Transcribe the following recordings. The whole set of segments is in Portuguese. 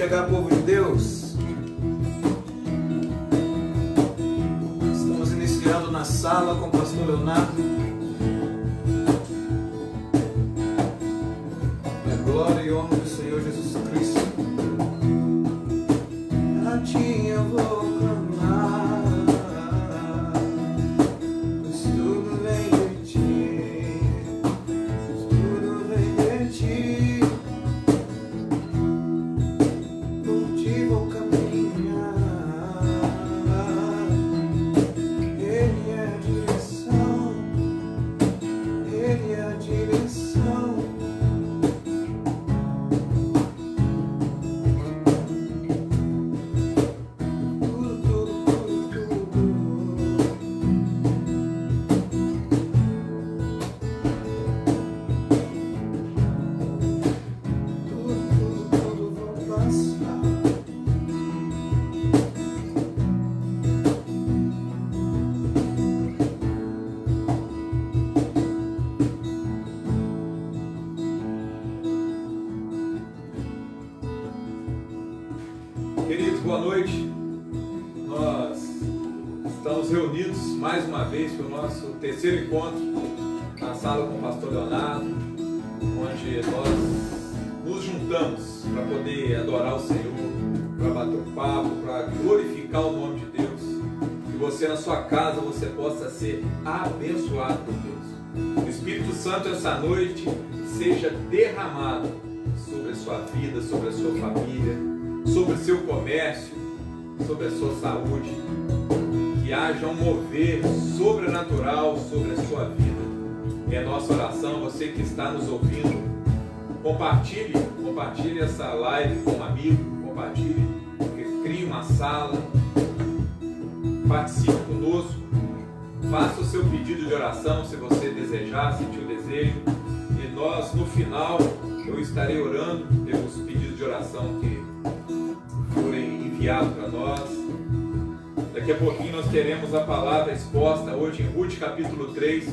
chegar, povo de Deus. Estamos iniciando na sala com o pastor Leonardo. A glória e honra do Senhor Jesus Cristo. A ti eu vou clamar, pois tudo vem de ti, pois tudo vem de ti. Por ti vou caminhar, Ele é a direção, Ele é a direção. Queridos, boa noite. Nós estamos reunidos mais uma vez para o nosso terceiro encontro na sala com o pastor Leonardo, onde nós nos juntamos para poder adorar o Senhor, para bater um papo, para glorificar o nome de Deus. Que você na sua casa você possa ser abençoado por Deus. O Espírito Santo essa noite seja derramado sobre a sua vida, sobre a sua família, sobre o seu comércio, sobre a sua saúde, que haja um mover sobrenatural sobre a sua vida. É a nossa oração. Você que está nos ouvindo, compartilhe essa live com um amigo, compartilhe, crie uma sala, participe conosco, faça o seu pedido de oração se você desejar, sentir o desejo, e nós no final eu estarei orando pelos pedidos de oração que forem enviados para nós. Daqui a pouquinho nós teremos a palavra exposta hoje em Ruth capítulo 3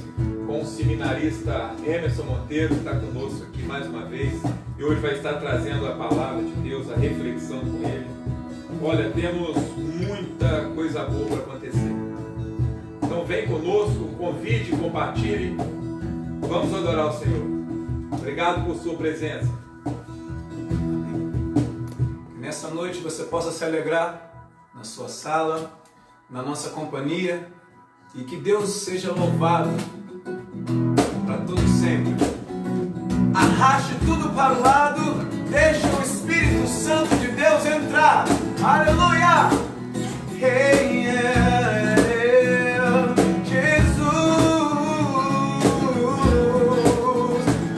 com o seminarista Emerson Monteiro, que está conosco aqui mais uma vez e hoje vai estar trazendo a palavra de Deus, a reflexão com ele. Olha, temos muita coisa boa para acontecer, então vem conosco, convide, compartilhe, vamos adorar o Senhor. Obrigado por sua presença. Nessa noite você possa se alegrar na sua sala, na nossa companhia, e que Deus seja louvado para todo sempre. Arraste tudo para o lado, deixe o Espírito Santo de Deus entrar. Aleluia! Hey, yeah, yeah. Jesus,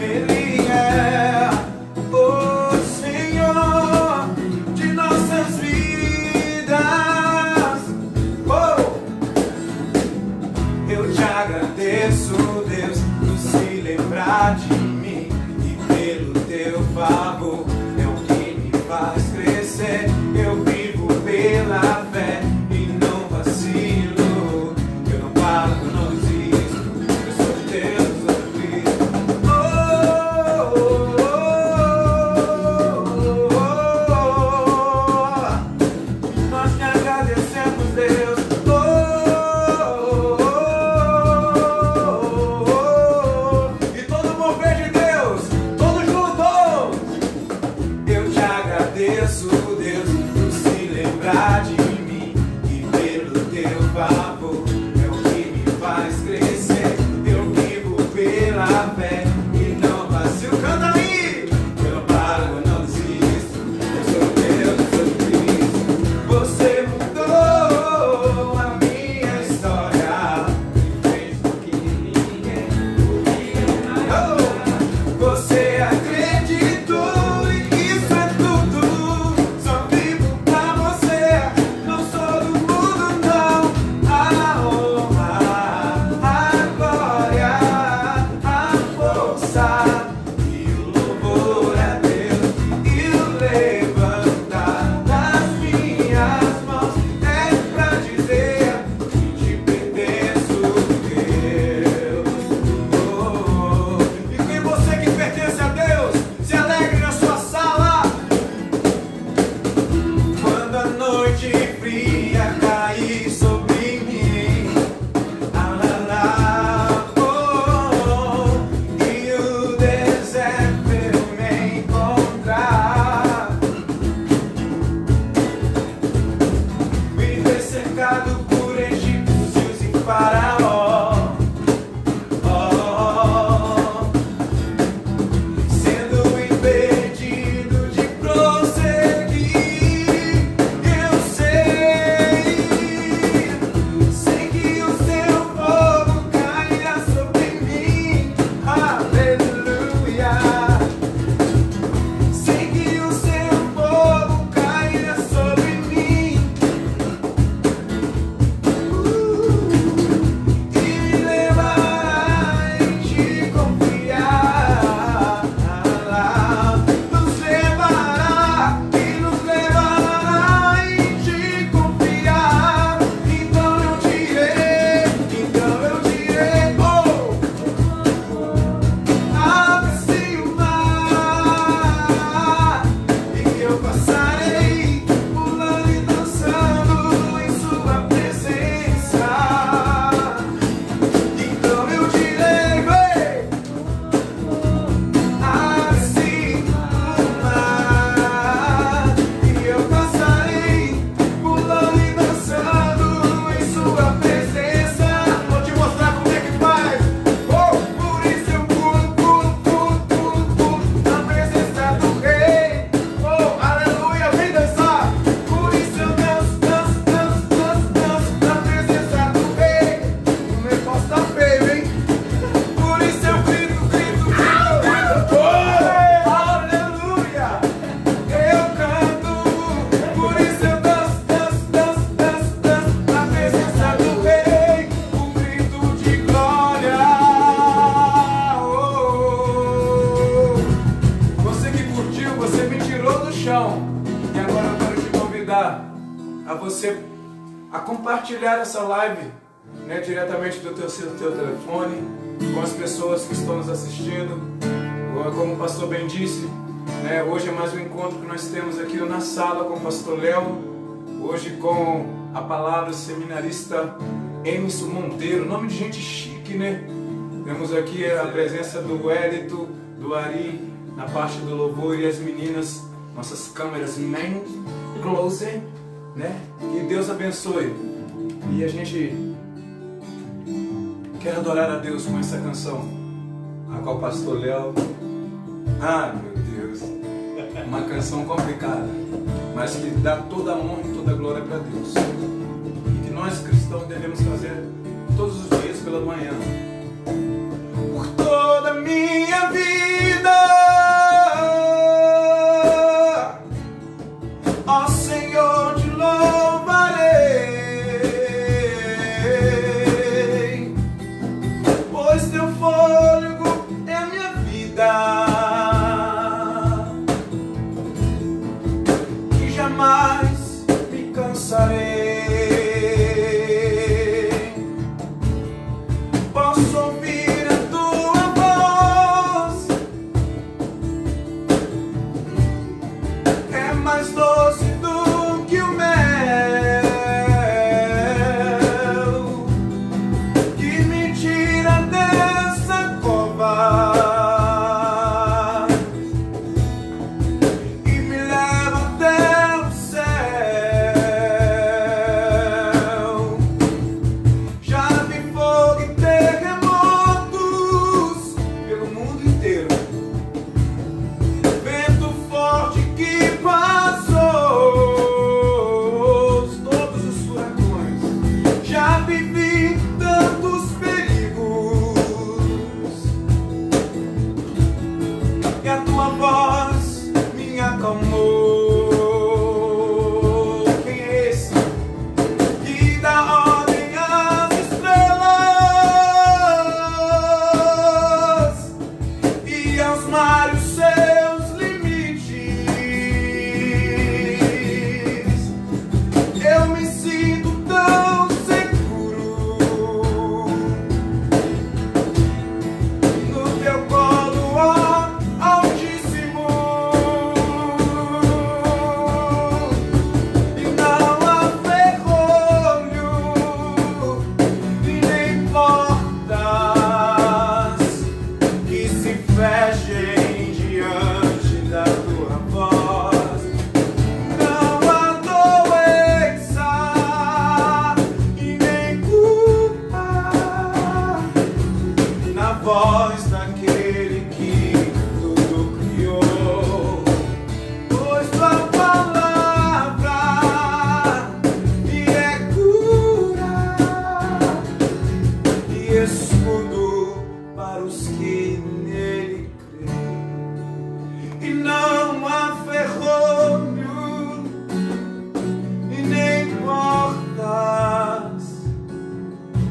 Ele é o Senhor de nossas vidas. Oh! Eu te agradeço, Deus, por se lembrar de mim, e pelo teu favor é o que me faz crescer. Eu vivo convidar a você a compartilhar essa live, né, diretamente do teu telefone, com as pessoas que estão nos assistindo. Como o pastor bem disse, né, hoje é mais um encontro que nós temos aqui na sala com o pastor Léo, hoje com a palavra do seminarista Emerson Monteiro, nome de gente chique, né? Temos aqui a presença do Wellington, do Ari, na parte do louvor, e as meninas, nossas câmeras man close, né? Que Deus abençoe. E a gente quer adorar a Deus com essa canção, a qual o pastor Léo, meu Deus, uma canção complicada, mas que dá toda a honra e toda a glória para Deus, e que nós cristãos devemos fazer todos os dias pela manhã. Por toda a minha vida, ó Senhor, te louvarei, pois teu fôlego é a minha vida, e jamais me cansarei. Posso ouvir a tua voz, é mais doce do que o mel, que me tira dessa cova e me leva até o céu. Já vi fogo e terremotos pelo mundo inteiro, vento forte que passou todos os furacões. Já vivi tantos perigos, e a tua voz me acalmou. Quem é esse que dá ordem às estrelas e aos mares seus limites? Eu me sinto tão seguro no teu colo, ó Altíssimo, e não há ferrolho e nem portas que se fechem diante da tua voz. Não há doença e nem culpa na voz daquele que tudo criou, pois tua palavra me é cura e escudo para os que nele creem. E não há ferrolho e nem portas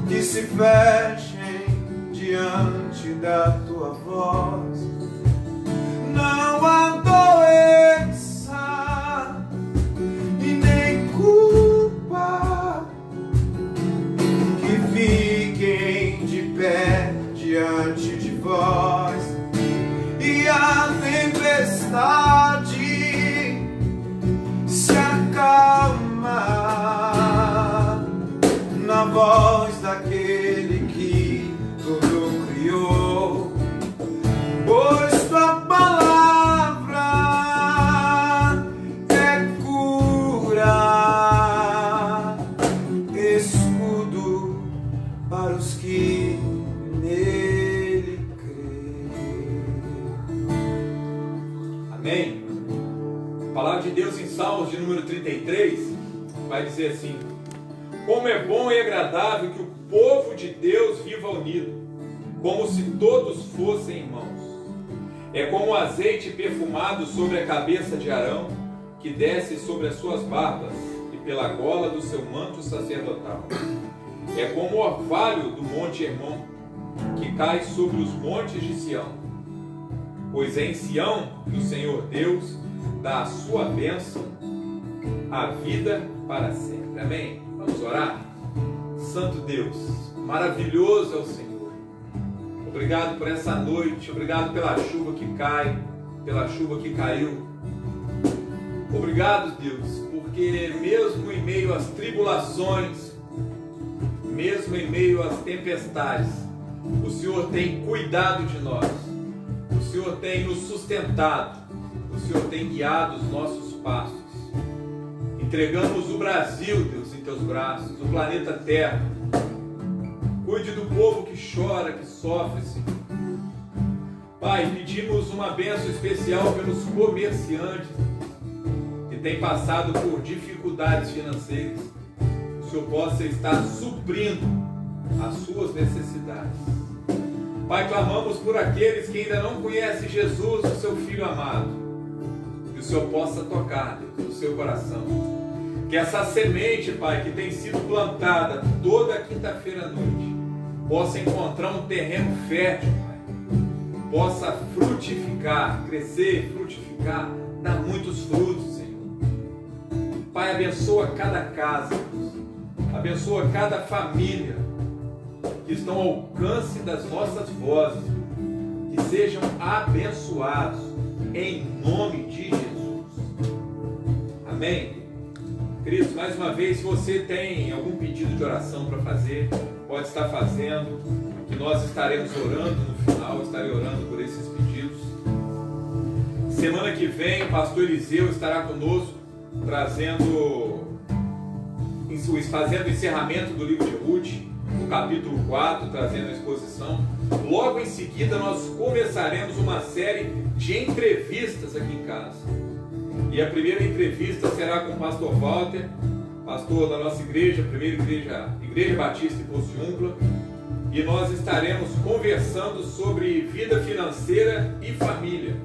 que se fechem diante da tua voz. Não há doença e nem culpa que fiquem de pé diante de vós. E a tempestade se acalma na voz daquele que tudo criou, pois tua palavra é cura, escudo para os que nele creem. Amém? A palavra de Deus em Salmos de número 33 vai dizer assim: como é bom e agradável que o povo de Deus viva unido, como se todos fossem irmãos. É como o azeite perfumado sobre a cabeça de Arão, que desce sobre as suas barbas e pela gola do seu manto sacerdotal. É como o orvalho do monte Hermon, que cai sobre os montes de Sião. Pois é em Sião que o Senhor Deus dá a sua bênção a vida para sempre. Amém? Vamos orar? Santo Deus, maravilhoso é o Senhor. Obrigado por essa noite, obrigado pela chuva que cai, pela chuva que caiu. Obrigado, Deus, porque mesmo em meio às tribulações, mesmo em meio às tempestades, o Senhor tem cuidado de nós, o Senhor tem nos sustentado, o Senhor tem guiado os nossos passos. Entregamos o Brasil, Deus, em teus braços, o planeta Terra. Cuide do povo que chora, que sofre, Senhor. Pai, pedimos uma bênção especial pelos comerciantes que têm passado por dificuldades financeiras. O Senhor possa estar suprindo as suas necessidades. Pai, clamamos por aqueles que ainda não conhecem Jesus, o seu Filho amado. Que o Senhor possa tocar, Deus, no seu coração. Que essa semente, Pai, que tem sido plantada toda quinta-feira à noite, possa encontrar um terreno fértil, Pai. Possa frutificar, crescer, frutificar, dar muitos frutos, Senhor. Pai, abençoa cada casa, Deus. Abençoa cada família que estão ao alcance das nossas vozes. Que sejam abençoados em nome de Jesus. Amém? Queridos, mais uma vez, se você tem algum pedido de oração para fazer, pode estar fazendo, que nós estaremos orando no final, estarei orando por esses pedidos. Semana que vem, o pastor Eliseu estará conosco, fazendo o encerramento do livro de Ruth, no capítulo 4, trazendo a exposição. Logo em seguida, nós começaremos uma série de entrevistas aqui em casa. E a primeira entrevista será com o pastor Walter, pastor da nossa igreja, primeira igreja Batista em Poço de Umbla, e nós estaremos conversando sobre vida financeira e família.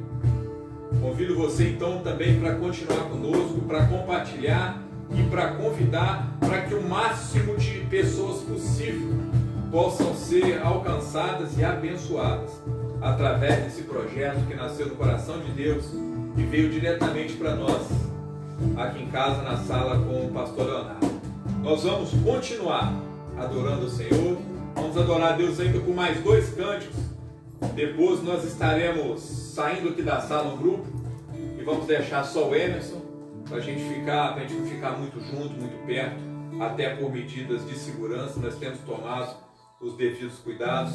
Convido você então também para continuar conosco, para compartilhar e para convidar para que o máximo de pessoas possível possam ser alcançadas e abençoadas através desse projeto que nasceu do coração de Deus e veio diretamente para nós, aqui em casa, na sala com o pastor Leonardo. Nós vamos continuar adorando o Senhor, vamos adorar a Deus ainda com mais 2 cânticos. Depois nós estaremos saindo aqui da sala um grupo e vamos deixar só o Emerson, para a gente não ficar muito junto, muito perto, até por medidas de segurança. Nós temos tomado os devidos cuidados.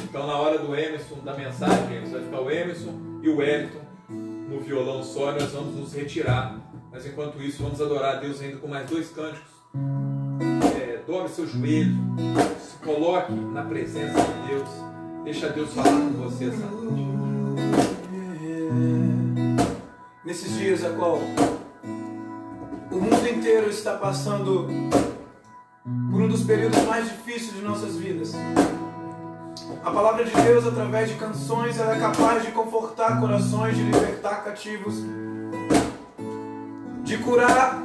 Então, na hora do Emerson, da mensagem, vai ficar o Emerson e o Wellington no violão só, e nós vamos nos retirar. Mas enquanto isso, vamos adorar a Deus ainda com mais 2 cânticos. Dobre seu joelho, se coloque na presença de Deus, deixa Deus falar com você essa noite. Nesses dias a qual o mundo inteiro está passando por um dos períodos mais difíceis de nossas vidas, a palavra de Deus, através de canções, ela é capaz de confortar corações, de libertar cativos, de curar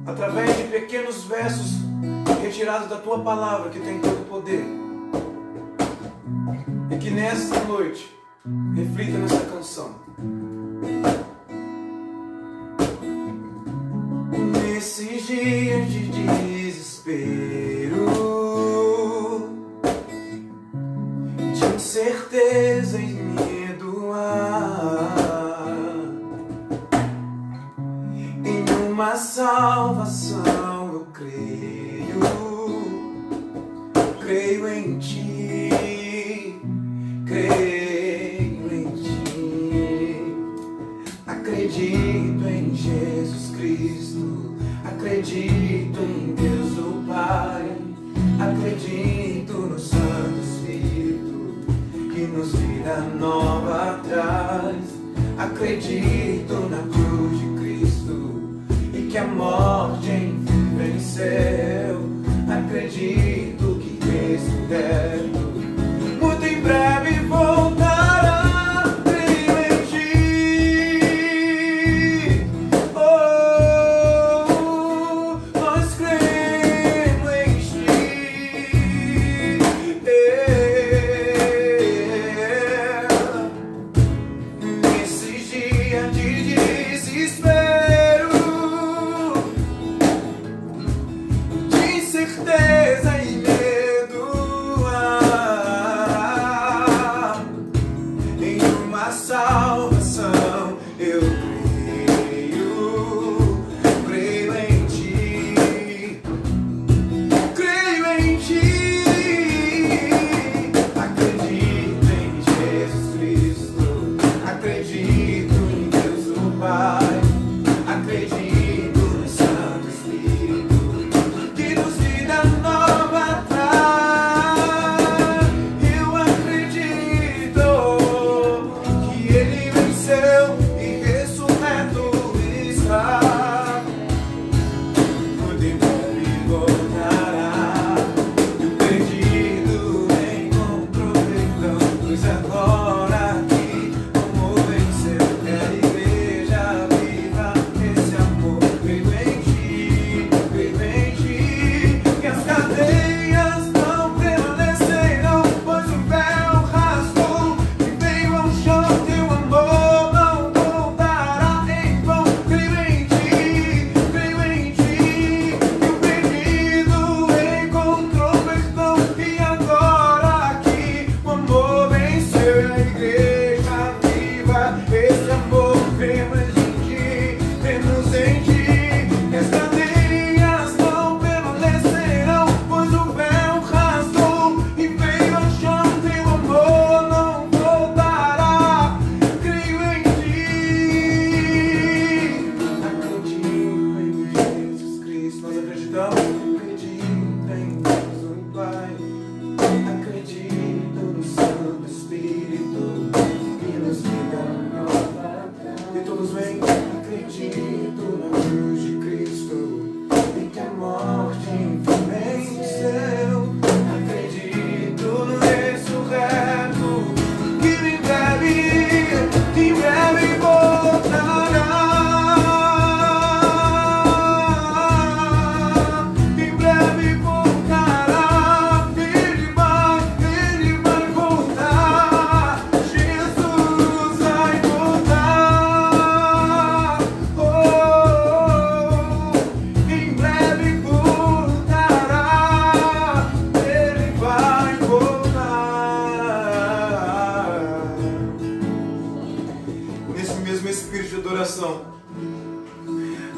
através de pequenos versos retirados da tua palavra, que tem todo o poder. E que nessa noite reflita nessa canção. Nesses dias de desespero, de incerteza e medo, em uma salvação eu creio em ti, creio em ti, acredito em Jesus Cristo, acredito em Deus o Pai, acredito no Santo Espírito que nos vida nova traz, acredito na cruz de Cristo e que a morte enfim venceu, acredito que ressurreto muito em breve voltará, creio em ti, nós cremos em ti, nesses dias de desespero,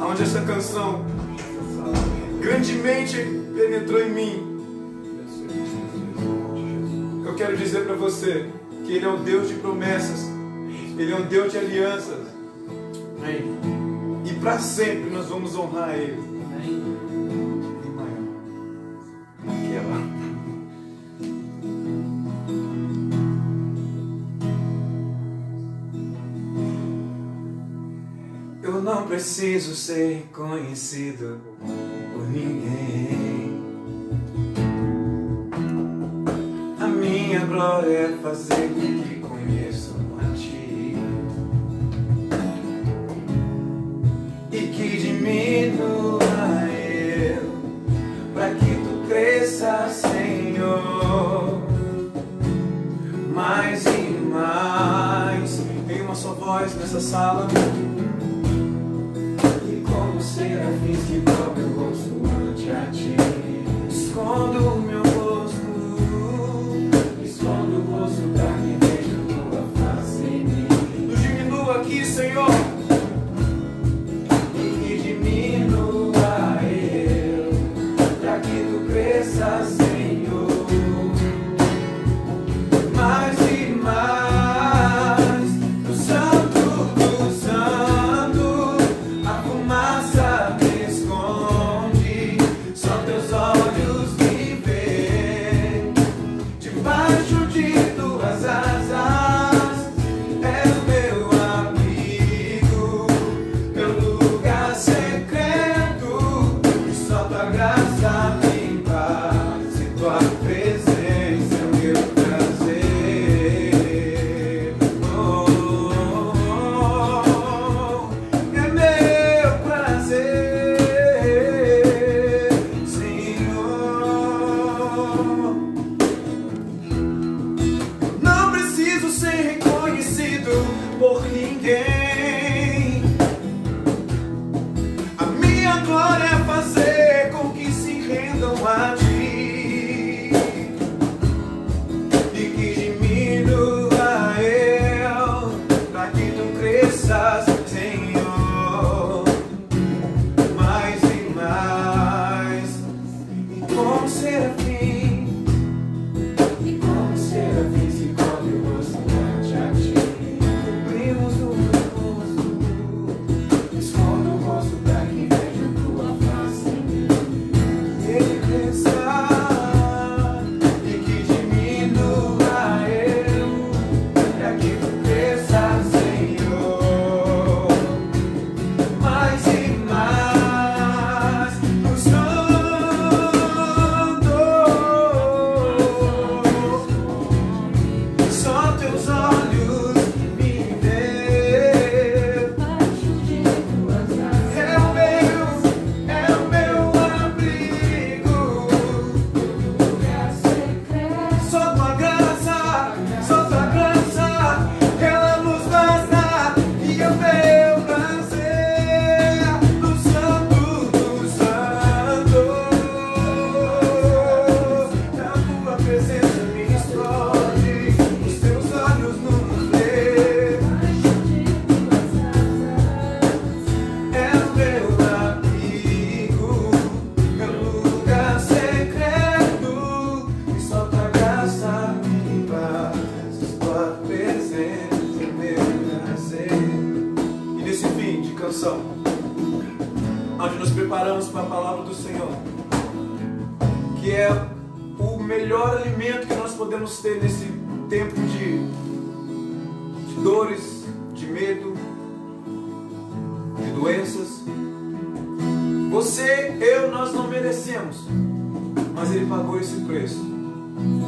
onde essa canção grandemente penetrou em mim. Eu quero dizer para você que Ele é um Deus de promessas, Ele é um Deus de alianças. Amém. E para sempre nós vamos honrar Ele. Amém. Eu não preciso ser conhecido por ninguém. A minha glória é fazer com que conheçam a Ti e que diminua eu, para que Tu cresça, Senhor, mais e mais. Tem uma só voz nessa sala. Serafins que cobre o rosto ante a Ti. Escondo o meu rosto, escondo o rosto para que veja Tua face em mim. Nos diminua aqui, Senhor, e que diminua eu, para que Tu cresça, Senhor, mais e mais. Do santo do santo, a fumaça por ninguém. A minha glória é fazer com que se rendam a Ti e que diminua eu, para que Tu cresças, Senhor, mais e mais. E como serafim, se cobre o rosto ante a Ti. Onde nos preparamos para a palavra do Senhor, que é o melhor alimento que nós podemos ter nesse tempo de dores, de medo, de doenças. Você, eu, nós não merecemos, mas Ele pagou esse preço.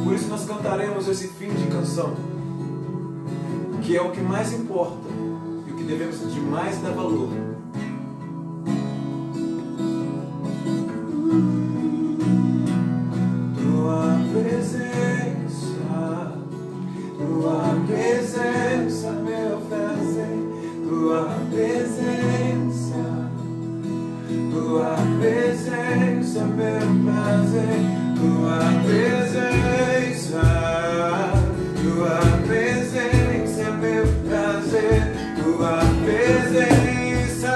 Por isso nós cantaremos esse fim de canção, que é o que mais importa e o que devemos de mais dar valor. Presença, meu prazer, Tua presença, meu prazer, Tua presença, meu prazer, Tua presença.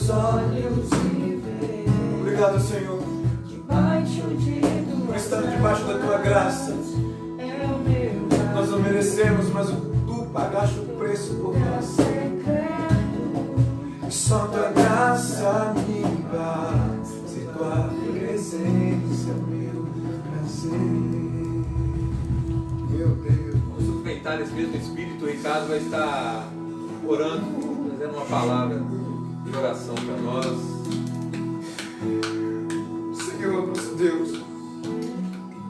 meus olhos me veem. Obrigado, Senhor, por estar debaixo da tua graça. Nós não merecemos, mas tu pagaste o preço por nós. Só tua graça me basta, e tua presença é meu prazer. Meu Deus. Vamos sustentar esse mesmo Espírito. O Ricardo vai estar orando, trazendo uma palavra de oração para nós. Senhor, nosso Deus,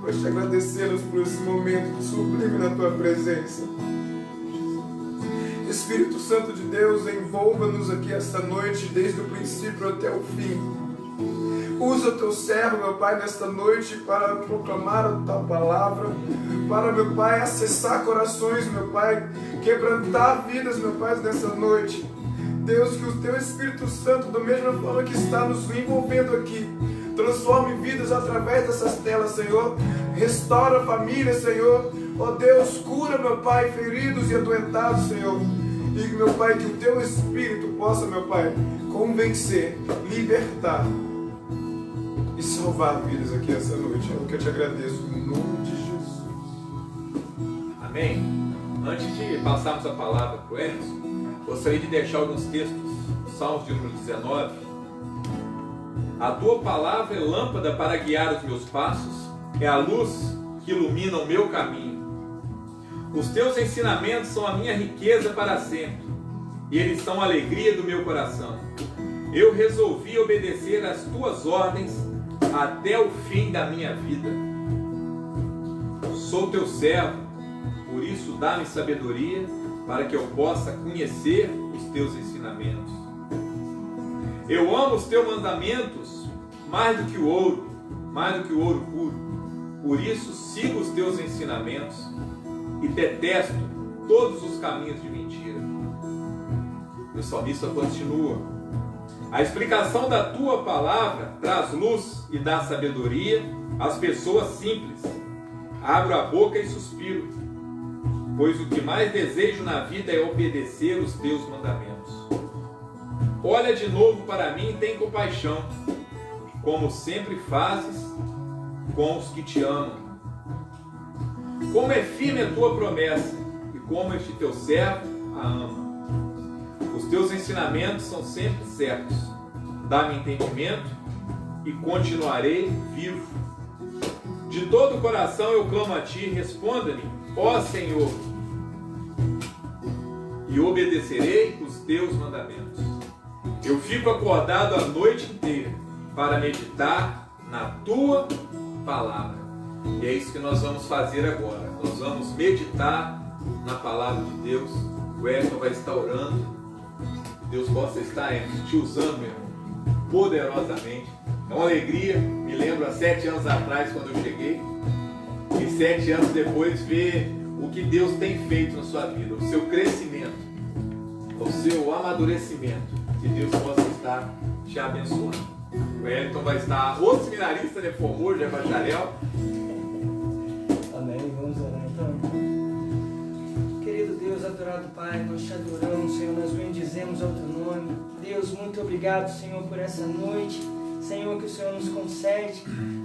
nós te agradecemos por esse momento sublime na tua presença. Espírito Santo de Deus, envolva-nos aqui esta noite, desde o princípio até o fim. Usa o teu servo, meu Pai, nesta noite para proclamar a tua palavra, para, meu Pai, acessar corações, meu Pai, quebrantar vidas, meu Pai, nessa noite. Deus, que o teu Espírito Santo, da mesma forma que está nos envolvendo aqui, transforme vidas através dessas telas, Senhor. Restaura a família, Senhor. Ó Deus, cura, meu Pai, feridos e adoentados, Senhor. E, meu Pai, que o teu Espírito possa, meu Pai, convencer, libertar e salvar vidas aqui essa noite. É o que eu te agradeço, em nome de Jesus. Amém? Antes de passarmos a palavra para o Emerson, gostaria de deixar alguns textos. Salmos de número 19. A tua palavra é lâmpada para guiar os meus passos, é a luz que ilumina o meu caminho. Os teus ensinamentos são a minha riqueza para sempre, e eles são a alegria do meu coração. Eu resolvi obedecer às tuas ordens até o fim da minha vida. Sou teu servo, por isso dá-me sabedoria, para que eu possa conhecer os teus ensinamentos. Eu amo os teus mandamentos mais do que o ouro puro. Por isso sigo os teus ensinamentos e detesto todos os caminhos de mentira. O salmista continua: a explicação da tua palavra traz luz e dá sabedoria às pessoas simples. Abro a boca e suspiro, pois o que mais desejo na vida é obedecer os teus mandamentos. Olha de novo para mim e tem compaixão, como sempre fazes com os que te amam. Como é firme a tua promessa, e como este teu servo a ama. Os teus ensinamentos são sempre certos. Dá-me entendimento e continuarei vivo. De todo o coração eu clamo a ti, responda-me, ó Senhor, e obedecerei os teus mandamentos. Eu fico acordado a noite inteira para meditar na tua palavra. E é isso que nós vamos fazer agora. Nós vamos meditar na palavra de Deus. O Everton vai estar orando. Deus possa estar te usando, meu irmão, poderosamente. É uma alegria. Me lembro há 7 anos atrás, quando eu cheguei, e 7 anos depois ver o que Deus tem feito na sua vida, o seu crescimento, o seu amadurecimento. Que Deus possa estar te abençoando. O Everton vai estar, outro seminarista, né, formou, já é bacharel. Amém, vamos orar então. Querido Deus, adorado Pai, nós te adoramos, Senhor, nós bendizemos ao teu nome. Deus, muito obrigado, Senhor, por essa noite, Senhor, que o Senhor nos concede.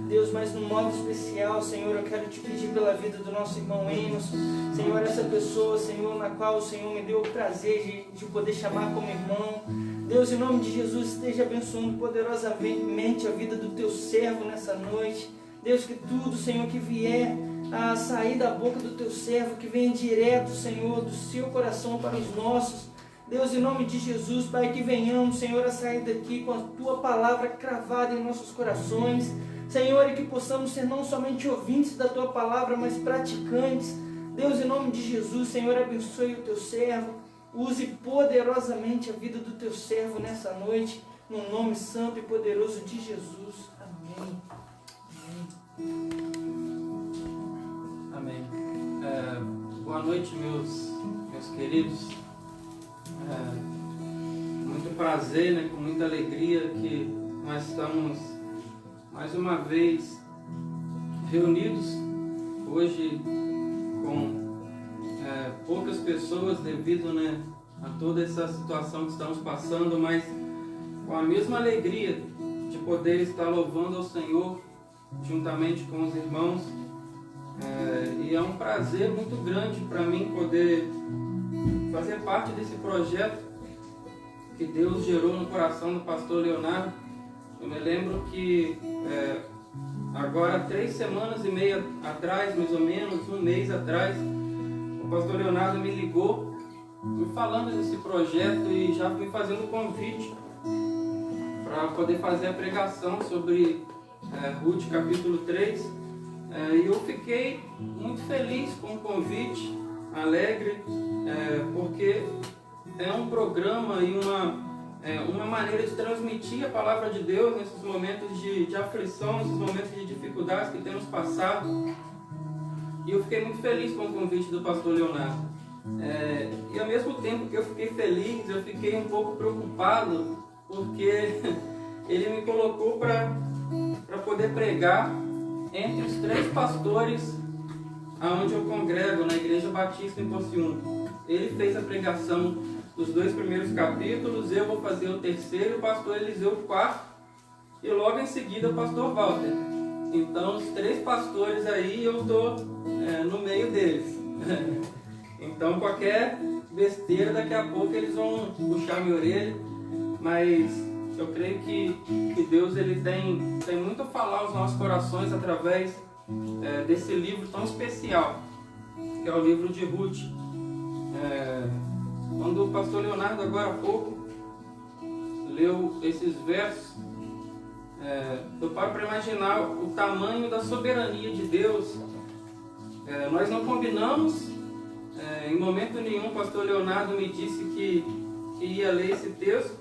Deus, mas num modo especial, Senhor, eu quero te pedir pela vida do nosso irmão Emerson, Senhor, essa pessoa, Senhor, na qual o Senhor me deu o prazer de poder chamar como irmão. Deus, em nome de Jesus, esteja abençoando poderosamente a vida do teu servo nessa noite. Deus, que tudo, Senhor, que vier a sair da boca do teu servo, que venha direto, Senhor, do seu coração para os nossos. Deus, em nome de Jesus, Pai, que venhamos, Senhor, a sair daqui com a tua palavra cravada em nossos corações. Senhor, e que possamos ser não somente ouvintes da tua palavra, mas praticantes. Deus, em nome de Jesus, Senhor, abençoe o teu servo. Use poderosamente a vida do teu servo nessa noite, no nome santo e poderoso de Jesus. Amém. Amém. Boa noite, meus queridos. Muito prazer, né, com muita alegria que nós estamos mais uma vez reunidos hoje com poucas pessoas devido, né, a toda essa situação que estamos passando, mas com a mesma alegria de poder estar louvando ao Senhor juntamente com os irmãos. E é um prazer muito grande para mim poder fazer parte desse projeto que Deus gerou no coração do pastor Leonardo. Eu me lembro que agora 3 semanas e meia atrás, mais ou menos, um mês atrás, o pastor Leonardo me ligou me falando desse projeto e já me fazendo o convite para poder fazer a pregação sobre Ruth capítulo 3. E eu fiquei muito feliz com o convite, alegre, porque é um programa e uma maneira de transmitir a palavra de Deus nesses momentos de aflição, nesses momentos de dificuldades que temos passado. E eu fiquei muito feliz com o convite do pastor Leonardo. E ao mesmo tempo que eu fiquei feliz, eu fiquei um pouco preocupado, porque ele me colocou para poder pregar entre os 3 pastores aonde eu congrego, na Igreja Batista em Pociúnco. Ele fez a pregação dos 2 primeiros capítulos, eu vou fazer o 3º, o pastor Eliseu o 4º, e logo em seguida o pastor Walter. Então os 3 pastores aí, eu estou no meio deles. Então qualquer besteira, daqui a pouco eles vão puxar minha orelha, mas eu creio que Deus ele tem muito a falar aos nossos corações através desse livro tão especial, que é o livro de Ruth. Quando o pastor Leonardo agora há pouco leu esses versos, eu paro para imaginar o tamanho da soberania de Deus. Nós não combinamos, em momento nenhum o pastor Leonardo me disse que ia ler esse texto,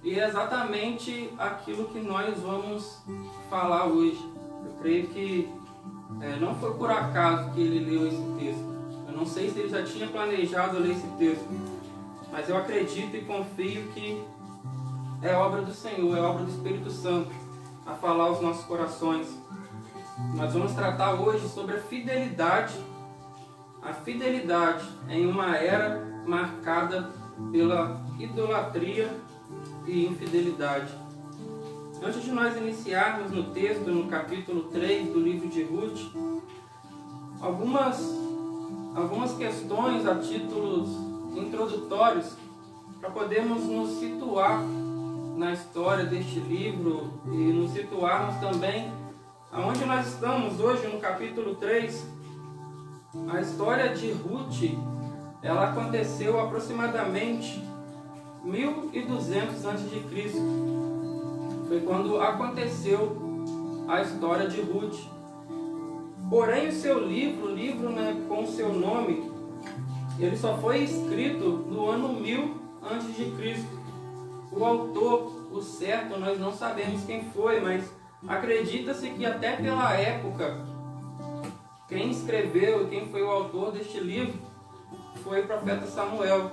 e é exatamente aquilo que nós vamos falar hoje. Eu creio que não foi por acaso que ele leu esse texto. Eu não sei se ele já tinha planejado ler esse texto, mas eu acredito e confio que é obra do Senhor, é obra do Espírito Santo a falar aos nossos corações. Nós vamos tratar hoje sobre a fidelidade em uma era marcada pela idolatria e infidelidade. Antes de nós iniciarmos no texto, no capítulo 3 do livro de Ruth, algumas questões a títulos introdutórios para podermos nos situar na história deste livro e nos situarmos também aonde nós estamos hoje no capítulo 3. A história de Ruth, ela aconteceu aproximadamente 1200 a.C. Foi quando aconteceu a história de Ruth. Porém, o seu livro, com o seu nome, ele só foi escrito no ano 1000 a.C. O autor, o certo, nós não sabemos quem foi, mas acredita-se que até pela época, quem escreveu, quem foi o autor deste livro, foi o profeta Samuel.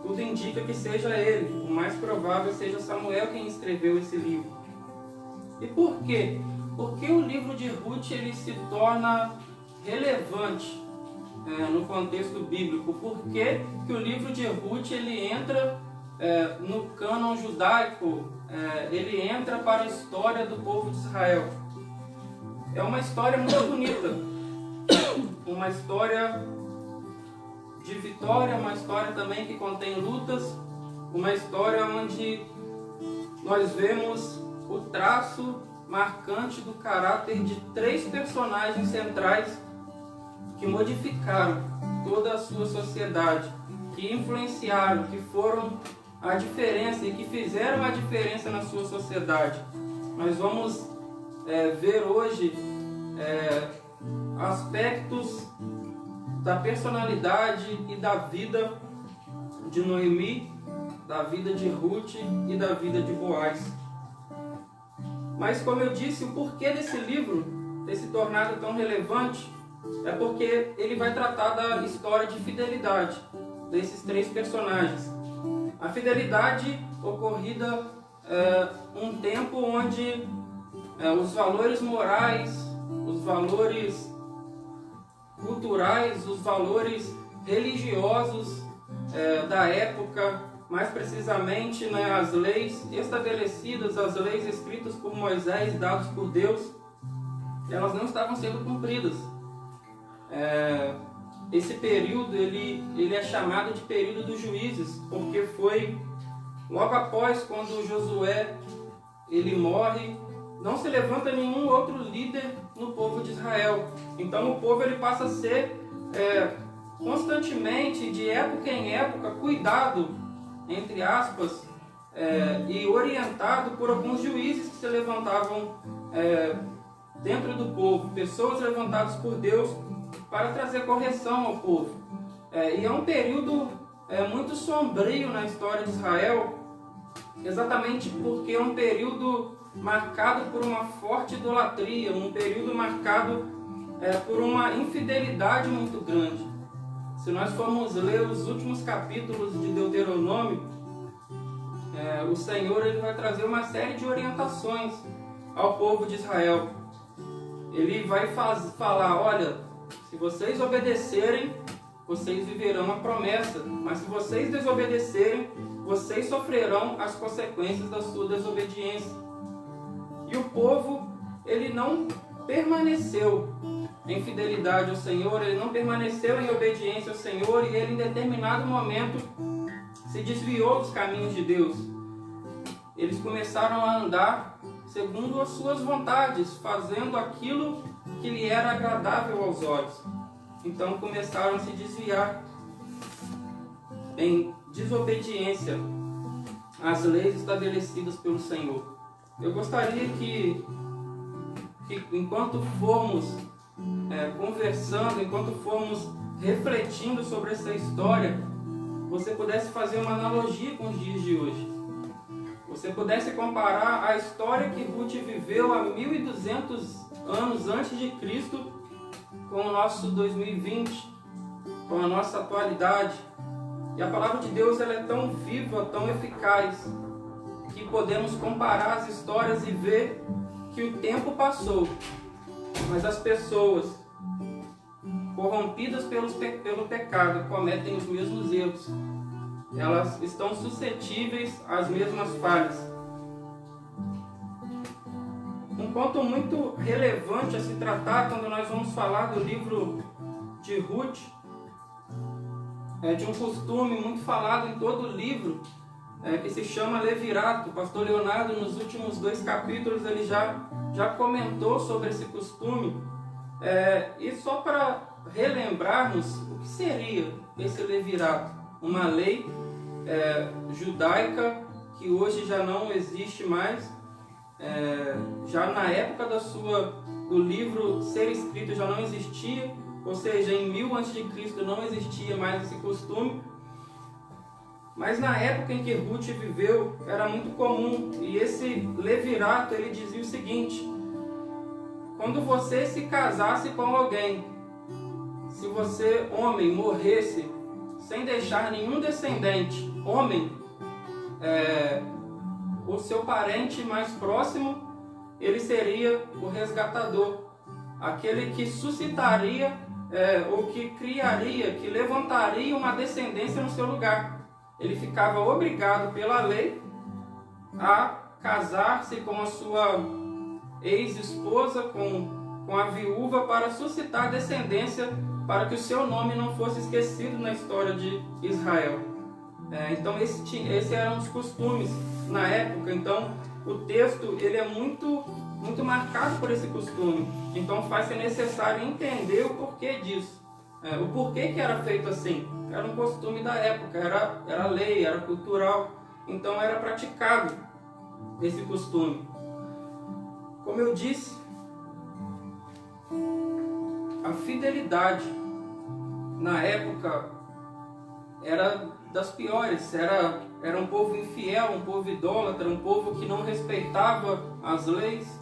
Tudo indica que seja ele, o mais provável seja Samuel quem escreveu esse livro. E por quê? Porque o livro de Ruth ele se torna relevante no contexto bíblico. Por que o livro de Ruth ele entra no cânon judaico, ele entra para a história do povo de Israel? É uma história muito bonita, uma história de vitória, uma história também que contém lutas, uma história onde nós vemos o traço marcante do caráter de 3 personagens centrais que modificaram toda a sua sociedade, que influenciaram, que foram a diferença e que fizeram a diferença na sua sociedade. Nós vamos ver hoje aspectos da personalidade e da vida de Noemi, da vida de Ruth e da vida de Boaz. Mas como eu disse, o porquê desse livro ter se tornado tão relevante é porque ele vai tratar da história de fidelidade desses 3 personagens. A fidelidade ocorrida um tempo onde os valores morais, os valores culturais, os valores religiosos da época mais precisamente, né, as leis estabelecidas, as leis escritas por Moisés, dadas por Deus, elas não estavam sendo cumpridas. Esse período ele é chamado de período dos juízes, porque foi logo após quando Josué ele morre, não se levanta nenhum outro líder no povo de Israel. Então o povo ele passa a ser constantemente, de época em época, cuidado, entre aspas, e orientado por alguns juízes que se levantavam dentro do povo, pessoas levantadas por Deus para trazer correção ao povo. E é um período muito sombrio na história de Israel, exatamente porque é um período marcado por uma forte idolatria, um período marcado por uma infidelidade muito grande. Se nós formos ler os últimos capítulos de Deuteronômio, o Senhor ele vai trazer uma série de orientações ao povo de Israel. Ele vai falar, olha, se vocês obedecerem, vocês viverão a promessa, mas se vocês desobedecerem, vocês sofrerão as consequências da sua desobediência. E o povo, ele não permaneceu em fidelidade ao Senhor, ele não permaneceu em obediência ao Senhor, e ele em determinado momento se desviou dos caminhos de Deus. Eles começaram a andar segundo as suas vontades, fazendo aquilo que lhe era agradável aos olhos. Então começaram a se desviar em desobediência às leis estabelecidas pelo Senhor. Eu gostaria que enquanto formos conversando, enquanto formos refletindo sobre essa história, você pudesse fazer uma analogia com os dias de hoje. Você pudesse comparar a história que Ruth viveu há 1200 anos antes de Cristo com o nosso 2020, com a nossa atualidade. E a palavra de Deus ela é tão viva, tão eficaz, que podemos comparar as histórias e ver que o tempo passou, mas as pessoas corrompidas pelo pecado cometem os mesmos erros. Elas estão suscetíveis às mesmas falhas. Um ponto muito relevante a se tratar quando nós vamos falar do livro de Ruth é de um costume muito falado em todo o livro, que se chama levirato. O pastor Leonardo, nos últimos 2 capítulos, ele já comentou sobre esse costume. E só para relembrarmos o que seria esse levirato, uma lei judaica que hoje já não existe mais. Já na época do livro ser escrito já não existia, ou seja, em 1000 a.C. não existia mais esse costume, mas na época em que Ruth viveu era muito comum. E esse levirato ele dizia o seguinte: quando você se casasse com alguém, se você, homem, morresse sem deixar nenhum descendente homem, o seu parente mais próximo, ele seria o resgatador, aquele que suscitaria, ou que criaria, que levantaria uma descendência no seu lugar. Ele ficava obrigado pela lei a casar-se com a sua ex-esposa, com a viúva, para suscitar descendência, para que o seu nome não fosse esquecido na história de Israel. Então esse eram os costumes na época. Então o texto ele é muito marcado por esse costume. Então faz ser necessário entender o porquê disso, o porquê que era feito assim. Era um costume da época, era lei, era cultural. Então era praticado esse costume. Como eu disse, a fidelidade na época era das piores. Era um povo infiel, um povo idólatra, um povo que não respeitava as leis.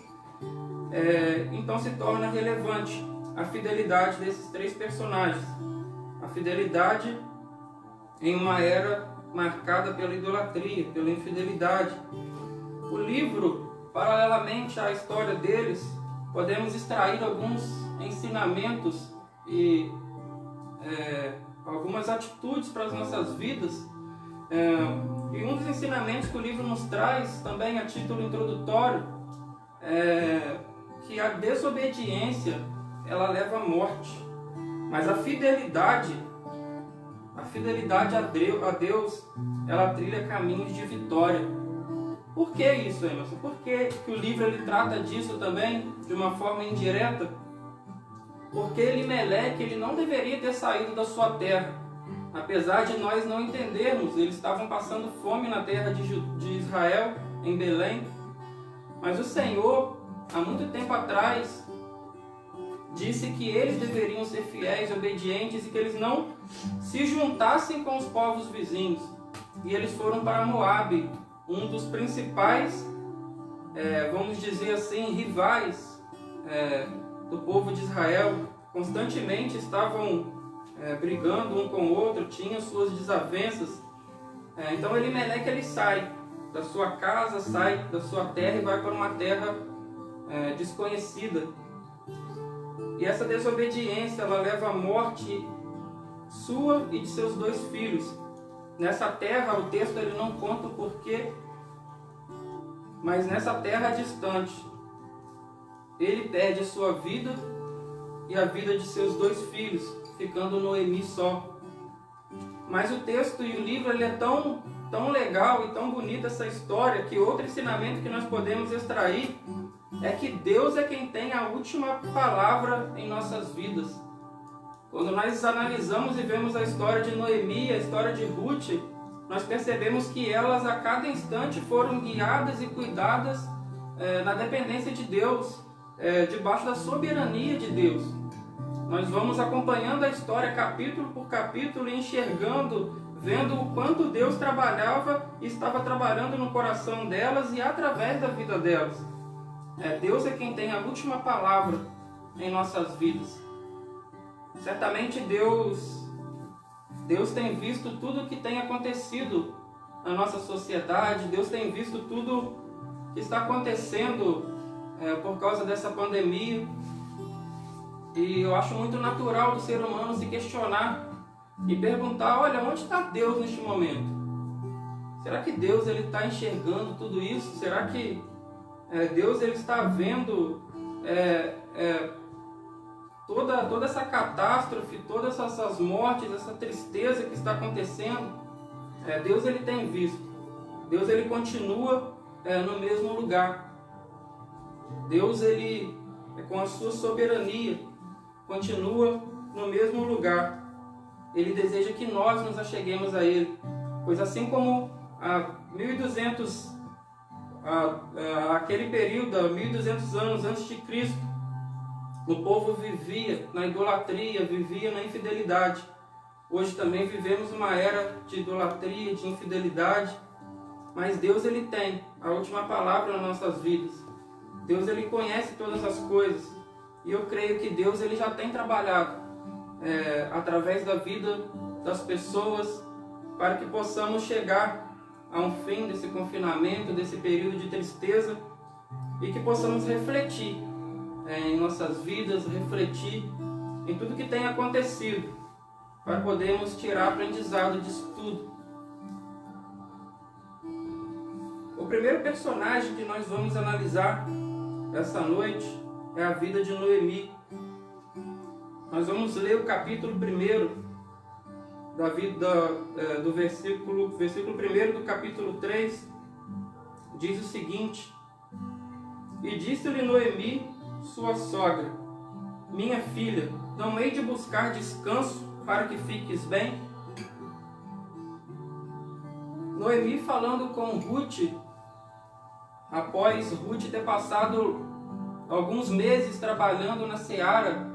Então se torna relevante a fidelidade desses 3 personagens. A fidelidade em uma era marcada pela idolatria, pela infidelidade. O livro, paralelamente à história deles, podemos extrair alguns ensinamentos e algumas atitudes para as nossas vidas, E um dos ensinamentos que o livro nos traz, também a título introdutório, é que a desobediência, ela leva à morte, mas a fidelidade a Deus, ela trilha caminhos de vitória. Por que isso, Emerson? Por que o livro ele trata disso também de uma forma indireta? Porque Elimeleque, ele não deveria ter saído da sua terra. Apesar de nós não entendermos, eles estavam passando fome na terra de Israel, em Belém. Mas o Senhor, há muito tempo atrás, disse que eles deveriam ser fiéis, obedientes e que eles não se juntassem com os povos vizinhos. E eles foram para Moabe, um dos principais, vamos dizer assim, rivais do povo de Israel. Constantemente estavam brigando um com o outro, tinham suas desavenças. Então Elimeleque ele sai da sua casa, sai da sua terra e vai para uma terra desconhecida. E essa desobediência ela leva à morte sua e de seus 2 filhos. Nessa terra, o texto ele não conta o porquê, mas nessa terra distante, ele perde a sua vida e a vida de seus 2 filhos, ficando Noemi só. Mas o texto e o livro ele é tão legal e tão bonita essa história, que outro ensinamento que nós podemos extrair é que Deus é quem tem a última palavra em nossas vidas. Quando nós analisamos e vemos a história de Noemi, a história de Ruth, nós percebemos que elas a cada instante foram guiadas e cuidadas na dependência de Deus, debaixo da soberania de Deus. Nós vamos acompanhando a história capítulo por capítulo e enxergando, vendo o quanto Deus trabalhava e estava trabalhando no coração delas e através da vida delas. Deus é quem tem a última palavra em nossas vidas. Certamente Deus tem visto tudo o que tem acontecido na nossa sociedade. Deus tem visto tudo que está acontecendo por causa dessa pandemia. E eu acho muito natural do ser humano se questionar e perguntar, olha, onde está Deus neste momento? Será que Deus ele está enxergando tudo isso? Será que Deus ele está vendo toda essa catástrofe, todas essas mortes, essa tristeza que está acontecendo? Deus ele tem visto. Deus ele continua no mesmo lugar. Deus ele, com a sua soberania, continua no mesmo lugar. Ele deseja que nós nos acheguemos a Ele, pois assim como há 1200, aquele período, 1200 anos antes de Cristo, o povo vivia na idolatria, vivia na infidelidade. Hoje também vivemos uma era de idolatria, de infidelidade, mas Deus ele tem a última palavra nas nossas vidas. Deus ele conhece todas as coisas e eu creio que Deus ele já tem trabalhado através da vida das pessoas para que possamos chegar a um fim desse confinamento, desse período de tristeza e que possamos refletir em nossas vidas, refletir em tudo que tem acontecido para podermos tirar aprendizado disso tudo. O primeiro personagem que nós vamos analisar essa noite é a vida de Noemi. Nós vamos ler o capítulo 1 da vida, do versículo 1 do capítulo 3. Diz o seguinte: E disse-lhe Noemi, sua sogra: Minha filha, não hei de buscar descanso para que fiques bem? Noemi falando com Ruth, após Ruth ter passado alguns meses trabalhando na seara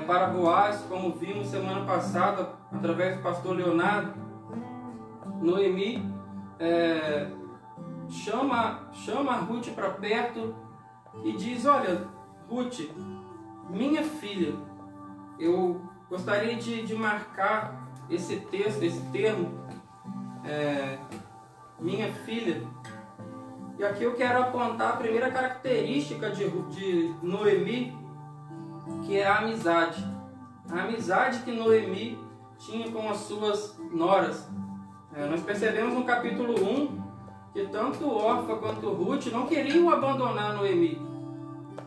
para Boaz, como vimos semana passada através do pastor Leonardo. Noemi chama Ruth para perto e diz: Olha, Ruth, minha filha. Eu gostaria de marcar esse texto, esse termo, minha filha. E aqui eu quero apontar a primeira característica de Noemi, que é a amizade. A amizade que Noemi tinha com as suas noras. Nós percebemos no capítulo 1 que tanto Orfa quanto Ruth não queriam abandonar Noemi.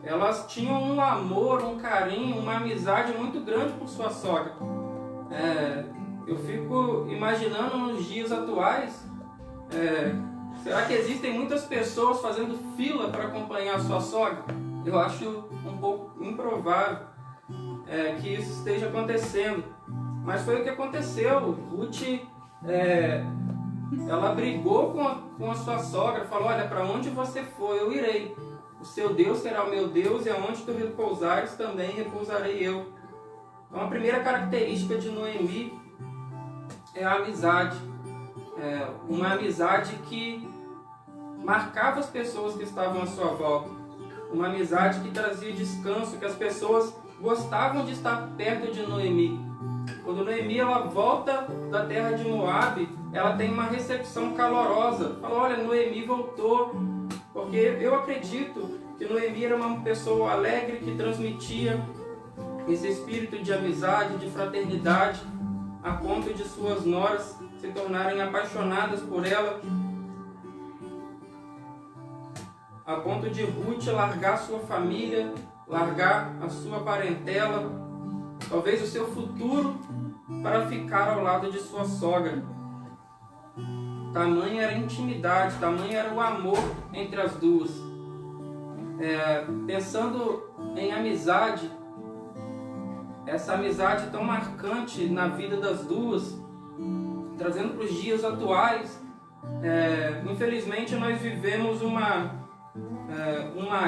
Elas tinham um amor, um carinho, uma amizade muito grande por sua sogra. Eu fico imaginando nos dias atuais, será que existem muitas pessoas fazendo fila para acompanhar a sua sogra? Eu acho um pouco improvável que isso esteja acontecendo. Mas foi o que aconteceu. Ruth, ela brigou com a sua sogra, falou: olha, para onde você for, eu irei. O seu Deus será o meu Deus, e aonde tu repousares, também repousarei eu. Então, a primeira característica de Noemi é a amizade. Uma amizade que marcava as pessoas que estavam à sua volta. Uma amizade que trazia descanso, que as pessoas gostavam de estar perto de Noemi. Quando Noemi ela volta da terra de Moabe, ela tem uma recepção calorosa. Fala: olha, Noemi voltou. Porque eu acredito que Noemi era uma pessoa alegre que transmitia esse espírito de amizade, de fraternidade, a ponto de suas noras se tornarem apaixonadas por ela, a ponto de Ruth largar sua família, largar a sua parentela, talvez o seu futuro, para ficar ao lado de sua sogra. Tamanha era a intimidade, tamanho era o amor entre as duas. Pensando em amizade, essa amizade tão marcante na vida das duas, trazendo para os dias atuais, infelizmente nós vivemos uma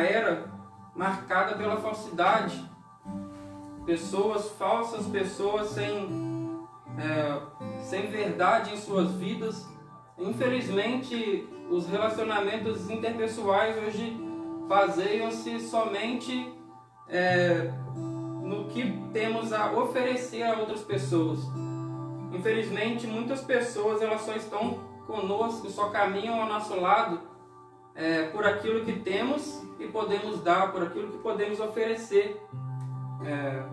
era marcada pela falsidade. Pessoas falsas, pessoas sem verdade em suas vidas. Infelizmente, os relacionamentos interpessoais hoje baseiam-se somente no que temos a oferecer a outras pessoas. Infelizmente, muitas pessoas elas só estão conosco, só caminham ao nosso lado por aquilo que temos e podemos dar, por aquilo que podemos oferecer.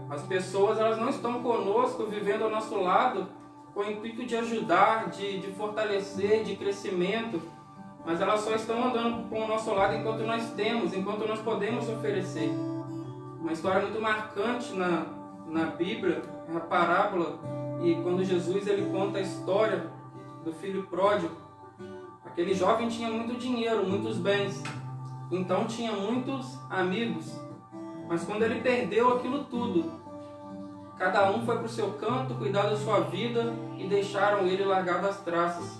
As pessoas elas não estão conosco, vivendo ao nosso lado, com o intuito de ajudar, de fortalecer, de crescimento, mas elas só estão andando com o nosso lado enquanto nós temos, enquanto nós podemos oferecer. Uma história muito marcante na Bíblia é a parábola, e quando Jesus ele conta a história do filho pródigo. Aquele jovem tinha muito dinheiro, muitos bens, então tinha muitos amigos, mas quando ele perdeu aquilo tudo, cada um foi para o seu canto, cuidar da sua vida e deixaram ele largar das traças.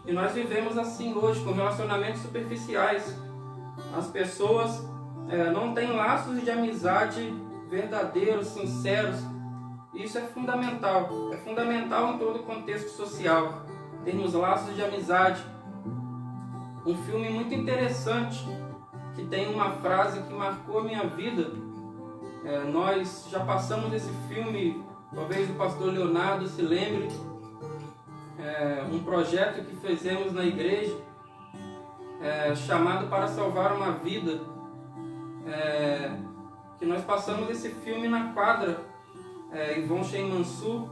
E nós vivemos assim hoje, com relacionamentos superficiais. As pessoas não têm laços de amizade verdadeiros, sinceros. Isso é fundamental em todo o contexto social, termos laços de amizade. Um filme muito interessante, que tem uma frase que marcou a minha vida. Nós já passamos esse filme, talvez o pastor Leonardo se lembre, um projeto que fizemos na igreja, chamado Para Salvar uma Vida, que nós passamos esse filme na quadra Yvon Shen Mansur,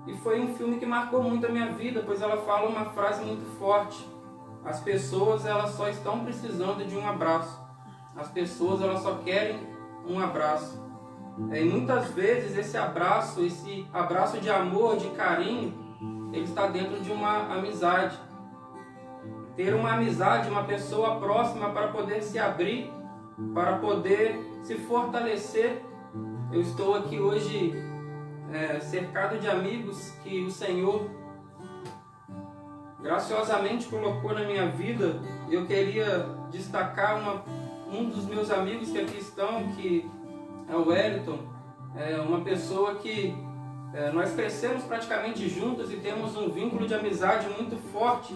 e foi um filme que marcou muito a minha vida, pois ela fala uma frase muito forte: as pessoas elas só estão precisando de um abraço, as pessoas elas só querem um abraço. E muitas vezes esse abraço de amor, de carinho, ele está dentro de uma amizade. Ter uma amizade, uma pessoa próxima para poder se abrir, para poder se fortalecer. Eu estou aqui hoje cercado de amigos que o Senhor graciosamente colocou na minha vida. Eu queria destacar um dos meus amigos que aqui estão, que é o Wellington. Uma pessoa que nós crescemos praticamente juntos e temos um vínculo de amizade muito forte.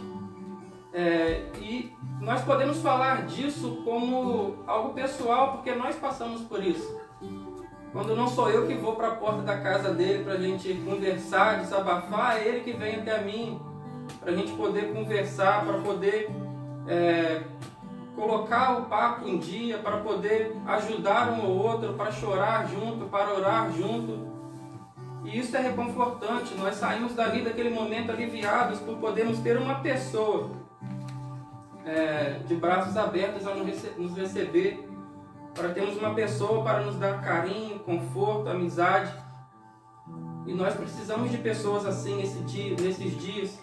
E nós podemos falar disso como algo pessoal, porque nós passamos por isso. Quando não sou eu que vou para a porta da casa dele para a gente conversar, desabafar, é ele que vem até mim para a gente poder conversar, para poder colocar o papo em dia, para poder ajudar um ou outro, para chorar junto, para orar junto. E isso é reconfortante. Nós saímos dali, daquele momento, aliviados por podermos ter uma pessoa de braços abertos a nos receber, para termos uma pessoa para nos dar carinho, conforto, amizade. E nós precisamos de pessoas assim nesses dias,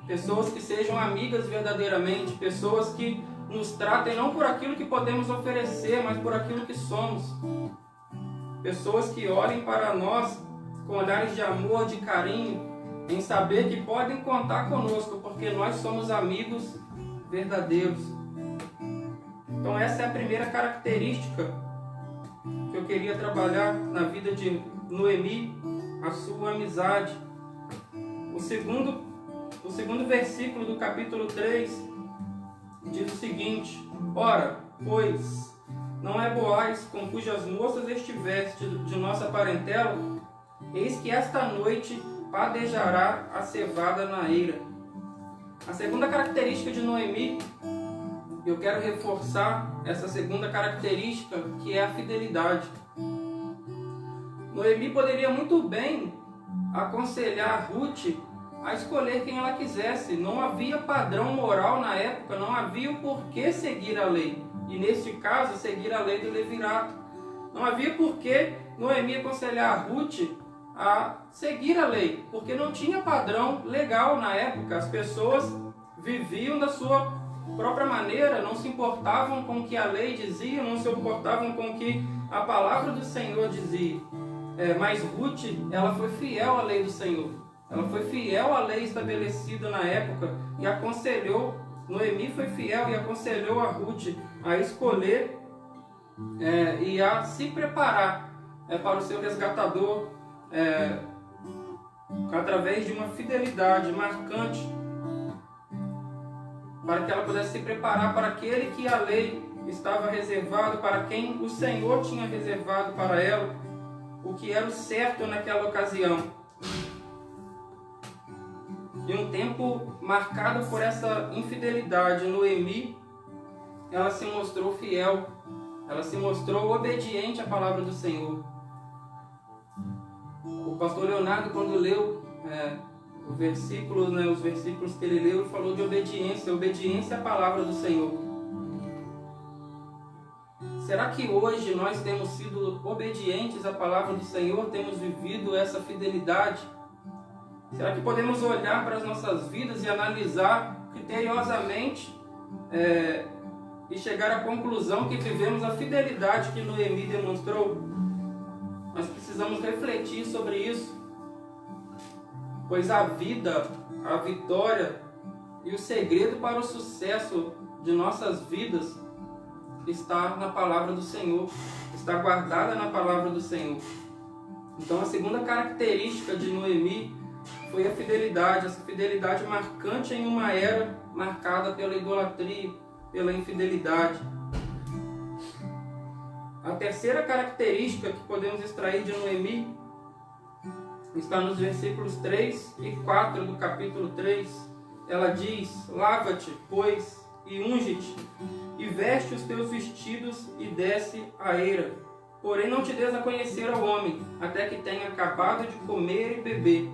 pessoas que sejam amigas verdadeiramente, pessoas que nos tratem não por aquilo que podemos oferecer, mas por aquilo que somos. Pessoas que olhem para nós com olhares de amor, de carinho, em saber que podem contar conosco, porque nós somos amigos verdadeiros. Então essa é a primeira característica que eu queria trabalhar na vida de Noemi, a sua amizade. O segundo versículo do capítulo 3 diz o seguinte: ora, pois, não é Boaz com cujas moças estiveste de nossa parentela? Eis que esta noite padejará a cevada na eira. A segunda característica de Noemi, eu quero reforçar essa segunda característica, que é a fidelidade. Noemi poderia muito bem aconselhar Ruth a escolher quem ela quisesse. Não havia padrão moral na época, não havia o porquê seguir a lei. E neste caso, seguir a lei do levirato. Não havia porquê Noemi aconselhar Ruth a seguir a lei, porque não tinha padrão legal na época. As pessoas viviam da sua própria maneira, não se importavam com o que a lei dizia, não se importavam com o que a palavra do Senhor dizia. Mas Ruth, ela foi fiel à lei do Senhor. Ela foi fiel à lei estabelecida na época e aconselhou. Noemi foi fiel e aconselhou a Ruth a escolher e a se preparar para o seu resgatador através de uma fidelidade marcante, para que ela pudesse se preparar para aquele que a lei estava reservado, para quem o Senhor tinha reservado para ela, o que era o certo naquela ocasião. E um tempo marcado por essa infidelidade, Noemi, ela se mostrou fiel, ela se mostrou obediente à palavra do Senhor. O pastor Leonardo, quando leu os versículos que ele leu, falou de obediência à palavra do Senhor. Será que hoje nós temos sido obedientes à palavra do Senhor? Temos vivido essa fidelidade? Será que podemos olhar para as nossas vidas e analisar criteriosamente e chegar à conclusão que vivemos a fidelidade que Noemi demonstrou? Nós precisamos refletir sobre isso, pois a vida, a vitória e o segredo para o sucesso de nossas vidas está na palavra do Senhor, está guardada na palavra do Senhor. Então a segunda característica de Noemi foi a fidelidade, essa fidelidade marcante em uma era marcada pela idolatria, pela infidelidade. A terceira característica que podemos extrair de Noemi está nos versículos 3 e 4 do capítulo 3. Ela diz: lava-te, pois, e unge-te, e veste os teus vestidos e desce a eira. Porém não te des a conhecer ao homem, até que tenha acabado de comer e beber.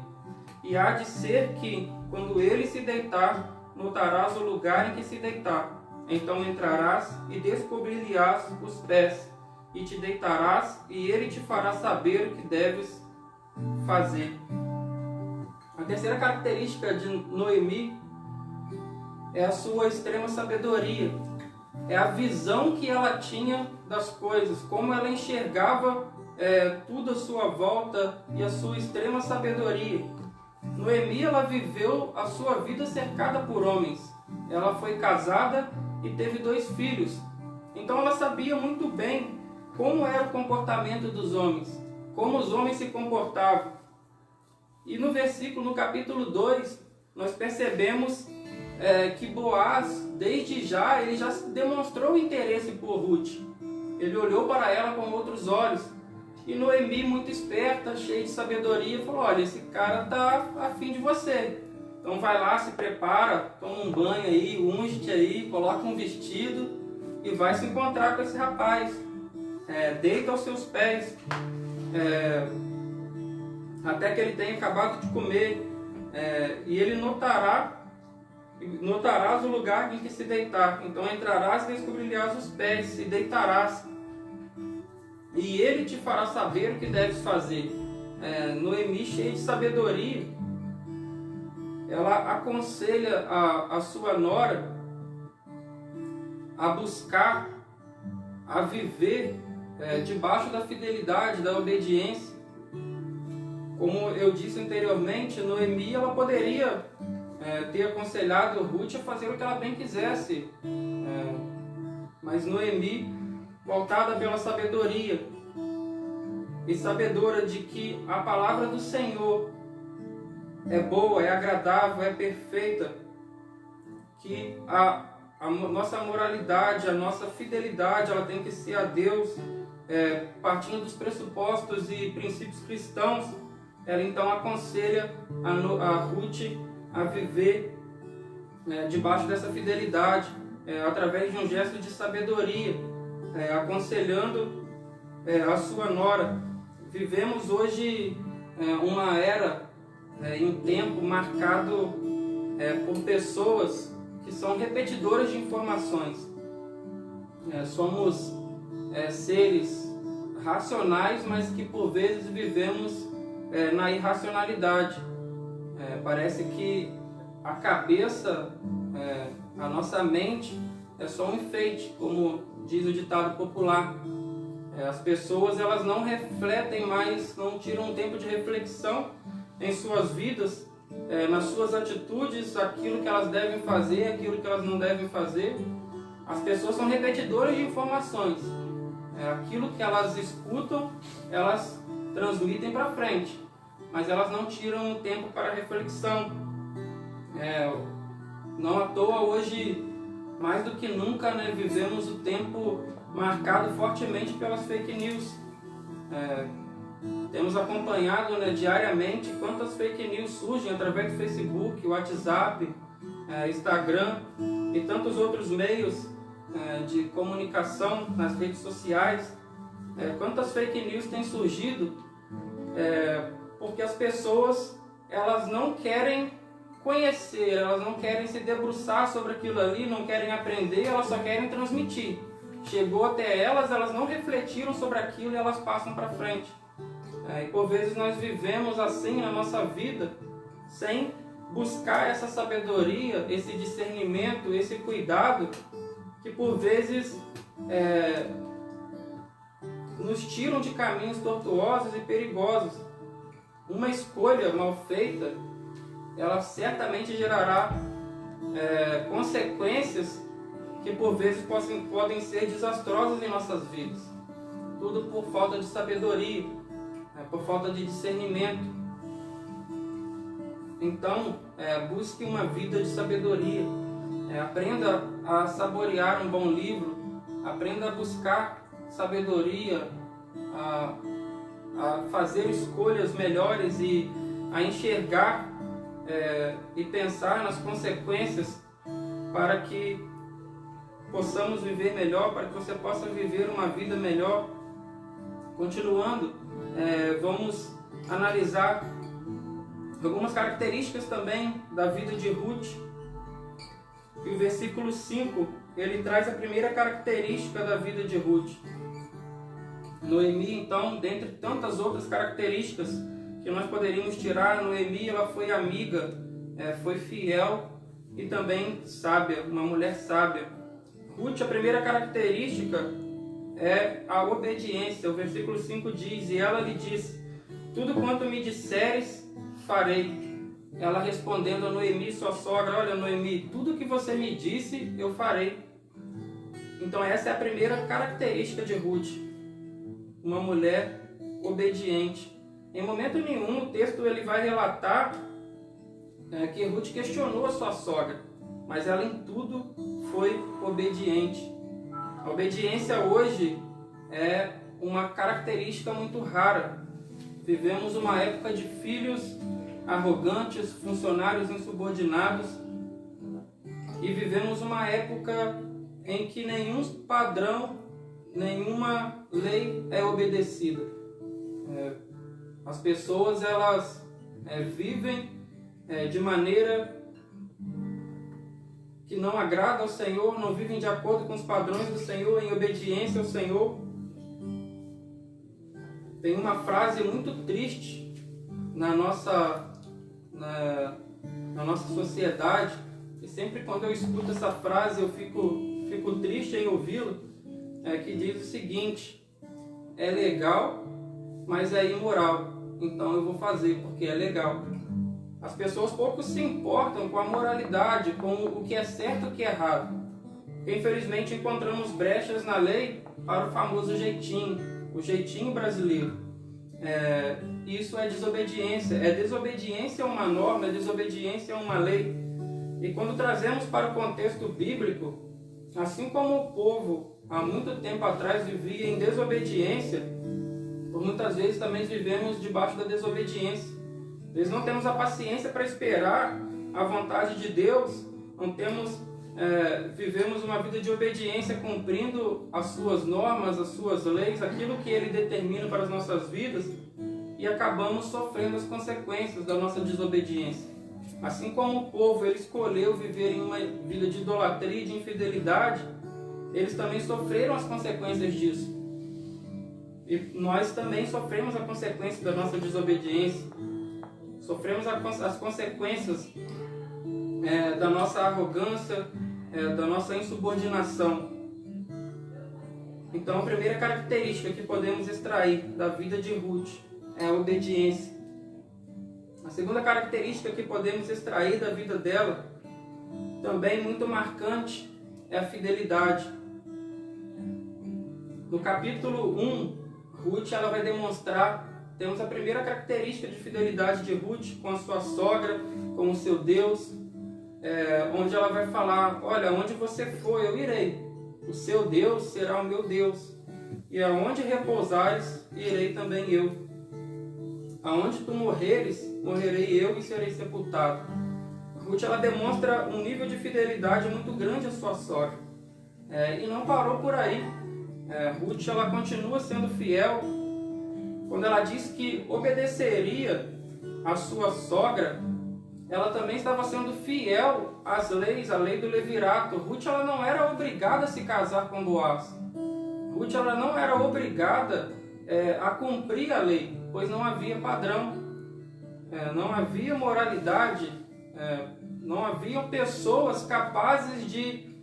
E há de ser que, quando ele se deitar, notarás o lugar em que se deitar. Então entrarás e descobrir-lhe-ás os pés, e te deitarás, e ele te fará saber o que deves fazer. A terceira característica de Noemi é a sua extrema sabedoria. É a visão que ela tinha das coisas, como ela enxergava tudo à sua volta, e a sua extrema sabedoria. Noemi, ela viveu a sua vida cercada por homens. Ela foi casada e teve 2 filhos. Então ela sabia muito bem como era o comportamento dos homens, como os homens se comportavam. E no capítulo 2, nós percebemos que Boaz, desde já, ele já demonstrou interesse por Ruth. Ele olhou para ela com outros olhos. E Noemi, muito esperta, cheia de sabedoria, falou: olha, esse cara está afim de você. Então vai lá, se prepara, toma um banho aí, unge-te aí, coloca um vestido e vai se encontrar com esse rapaz. Deita aos seus pés. até que ele tenha acabado de comer, e ele notarás o lugar em que se deitar. Então entrarás e descobrirás os pés, e deitarás, e ele te fará saber o que deves fazer. Noemi, cheia de sabedoria, ela aconselha a sua nora a buscar, a viver debaixo da fidelidade, da obediência. Como eu disse anteriormente, Noemi, ela poderia ter aconselhado Ruth a fazer o que ela bem quisesse, mas Noemi, voltada pela sabedoria e sabedora de que a palavra do Senhor é boa, é agradável, é perfeita, que a nossa moralidade, a nossa fidelidade, ela tem que ser a Deus, partindo dos pressupostos e princípios cristãos. Ela então aconselha a Ruth a viver debaixo dessa fidelidade, através de um gesto de sabedoria, aconselhando a sua nora. Vivemos hoje uma era, em um tempo marcado por pessoas que são repetidoras de informações. Somos seres racionais, mas que por vezes vivemos na irracionalidade. Parece que a cabeça, a nossa mente, é só um enfeite, como diz o ditado popular. As pessoas, elas não refletem mais, não tiram um tempo de reflexão em suas vidas, nas suas atitudes, aquilo que elas devem fazer, aquilo que elas não devem fazer. As pessoas são repetidoras de informações. Aquilo que elas escutam, elas transmitem para frente, mas elas não tiram um tempo para reflexão. Não à toa hoje, mais do que nunca, vivemos o tempo marcado fortemente pelas fake news. Temos acompanhado diariamente quantas fake news surgem através do Facebook, WhatsApp, Instagram e tantos outros meios de comunicação nas redes sociais. Quantas fake news têm surgido porque as pessoas, elas não querem conhecer, elas não querem se debruçar sobre aquilo ali, não querem aprender, elas só querem transmitir. Chegou até elas, elas não refletiram sobre aquilo e elas passam para frente. E por vezes nós vivemos assim na nossa vida, sem buscar essa sabedoria, esse discernimento, esse cuidado, que por vezes nos tiram de caminhos tortuosos e perigosos. Uma escolha mal feita, ela certamente gerará consequências que por vezes podem ser desastrosas em nossas vidas. Tudo por falta de sabedoria, por falta de discernimento. Então, busque uma vida de sabedoria. Aprenda a saborear um bom livro. Aprenda a buscar sabedoria, a fazer escolhas melhores e a enxergar e pensar nas consequências para que possamos viver melhor, para que você possa viver uma vida melhor. Continuando, vamos analisar algumas características também da vida de Ruth. E o versículo 5, ele traz a primeira característica da vida de Ruth. Noemi, então, dentre tantas outras características que nós poderíamos tirar, Noemi, ela foi amiga, foi fiel e também sábia, uma mulher sábia. Ruth, a primeira característica é a obediência. O versículo 5 diz: e ela lhe disse: tudo quanto me disseres, farei. Ela respondendo a Noemi, sua sogra: olha, Noemi, tudo que você me disse, eu farei. Então essa é a primeira característica de Ruth, uma mulher obediente. Em momento nenhum o texto ele vai relatar que Ruth questionou a sua sogra, mas ela em tudo foi obediente. A obediência hoje é uma característica muito rara. Vivemos uma época de filhos arrogantes, funcionários insubordinados, e vivemos uma época em que nenhum padrão, nenhuma lei é obedecida. As pessoas elas vivem de maneira que não agrada ao Senhor, não vivem de acordo com os padrões do Senhor, em obediência ao Senhor. Tem uma frase muito triste na nossa sociedade, e sempre quando eu escuto essa frase eu fico triste em ouvi-la, que diz o seguinte: é legal, mas é imoral, então eu vou fazer porque é legal. As pessoas pouco se importam com a moralidade, com o que é certo e o que é errado. Infelizmente encontramos brechas na lei para o famoso jeitinho, o jeitinho brasileiro. Isso é desobediência a uma norma, é desobediência a uma lei. E quando trazemos para o contexto bíblico, assim como o povo há muito tempo atrás vivia em desobediência, por muitas vezes também vivemos debaixo da desobediência. Nós não temos a paciência para esperar a vontade de Deus, vivemos uma vida de obediência cumprindo as suas normas, as suas leis, aquilo que Ele determina para as nossas vidas, e acabamos sofrendo as consequências da nossa desobediência. Assim como o povo ele escolheu viver em uma vida de idolatria e de infidelidade, eles também sofreram as consequências disso. E nós também sofremos a consequência da nossa desobediência. Sofremos as consequências da nossa arrogância, da nossa insubordinação. Então, a primeira característica que podemos extrair da vida de Ruth é a obediência. A segunda característica que podemos extrair da vida dela, também muito marcante, é a fidelidade. No capítulo 1, Ruth ela vai demonstrar. Temos a primeira característica de fidelidade de Ruth com a sua sogra, com o seu Deus, onde ela vai falar: olha, onde você for eu irei, o seu Deus será o meu Deus, e aonde repousares, irei também eu. Aonde tu morreres, morrerei eu e serei sepultado. Ruth ela demonstra um nível de fidelidade muito grande à sua sogra, e não parou por aí. Ruth ela continua sendo fiel. Quando ela diz que obedeceria à sua sogra, ela também estava sendo fiel às leis, à lei do levirato. Ruth ela não era obrigada a se casar com Boaz. Ruth ela não era obrigada a cumprir a lei, pois não havia padrão, não havia moralidade, não haviam pessoas capazes de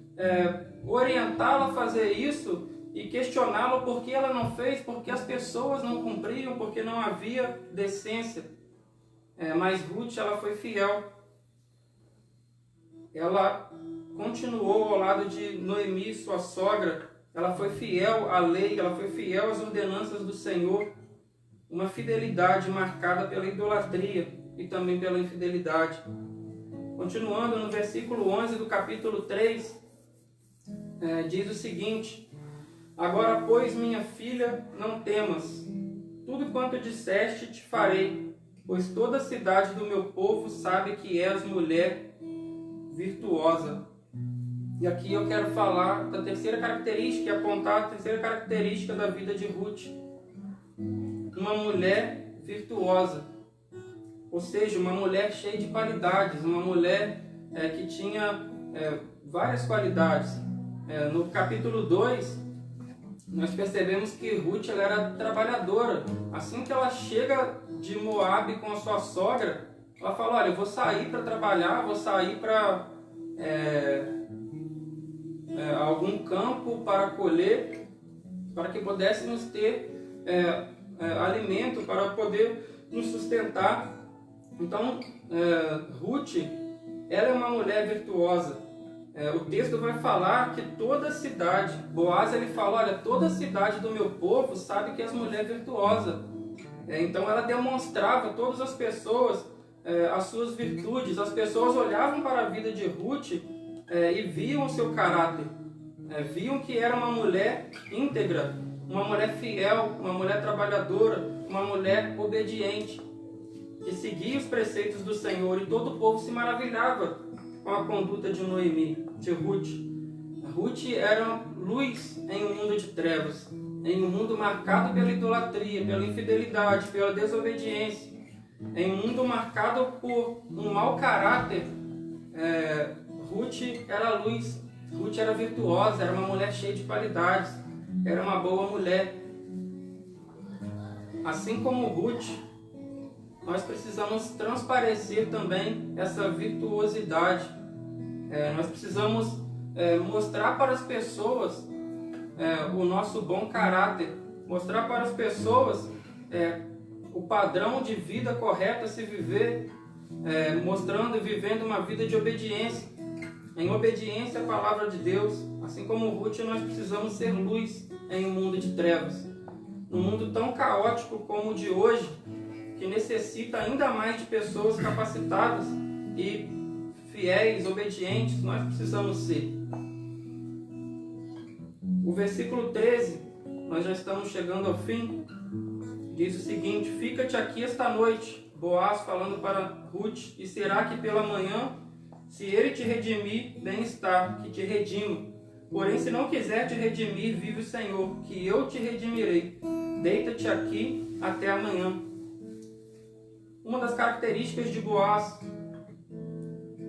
orientá-la a fazer isso e questioná-la por que ela não fez, porque as pessoas não cumpriam, porque não havia decência. Mas Ruth ela foi fiel. Ela continuou ao lado de Noemi, sua sogra. Ela foi fiel à lei, ela foi fiel às ordenanças do Senhor. Uma fidelidade marcada pela idolatria e também pela infidelidade. Continuando no versículo 11 do capítulo 3, diz o seguinte: agora, pois, minha filha, não temas. Tudo quanto disseste te farei, pois toda a cidade do meu povo sabe que és mulher virtuosa. E aqui eu quero falar da terceira característica, e apontar a terceira característica da vida de Ruth. Uma mulher virtuosa, ou seja, uma mulher cheia de qualidades, uma mulher que tinha várias qualidades. No capítulo 2, nós percebemos que Ruth ela era trabalhadora. Assim que ela chega de Moabe com a sua sogra, ela fala: olha, eu vou sair para trabalhar, vou sair para algum campo para colher, para que pudéssemos ter alimento, para poder nos sustentar. Então, Ruth, ela é uma mulher virtuosa. O texto vai falar que toda a cidade, Boaz ele fala: olha, toda a cidade do meu povo sabe que és mulher virtuosa. Então ela demonstrava a todas as pessoas as suas virtudes. As pessoas olhavam para a vida de Ruth e viam o seu caráter, viam que era uma mulher íntegra, uma mulher fiel, uma mulher trabalhadora, uma mulher obediente, que seguia os preceitos do Senhor, e todo o povo se maravilhava com a conduta de Noemi, de Ruth. Ruth era luz em um mundo de trevas. em um mundo marcado pela idolatria, pela infidelidade, pela desobediência, em um mundo marcado por um mau caráter, Ruth era luz, Ruth era virtuosa, era uma mulher cheia de qualidades, era uma boa mulher. Assim como Ruth, nós precisamos transparecer também essa virtuosidade. Nós precisamos mostrar para as pessoas o nosso bom caráter, mostrar para as pessoas o padrão de vida correto a se viver, mostrando e vivendo uma vida de obediência, em obediência à palavra de Deus. Assim como Ruth, nós precisamos ser luz em um mundo de trevas, num mundo tão caótico como o de hoje, que necessita ainda mais de pessoas capacitadas e fiéis, obedientes. Nós precisamos ser. O versículo 13, nós já estamos chegando ao fim, diz o seguinte: fica-te aqui esta noite, Boaz falando para Ruth, e será que pela manhã, se ele te redimir, bem está, que te redima. Porém, se não quiser te redimir, vive o Senhor, que eu te redimirei. Deita-te aqui até amanhã. Uma das características de Boaz,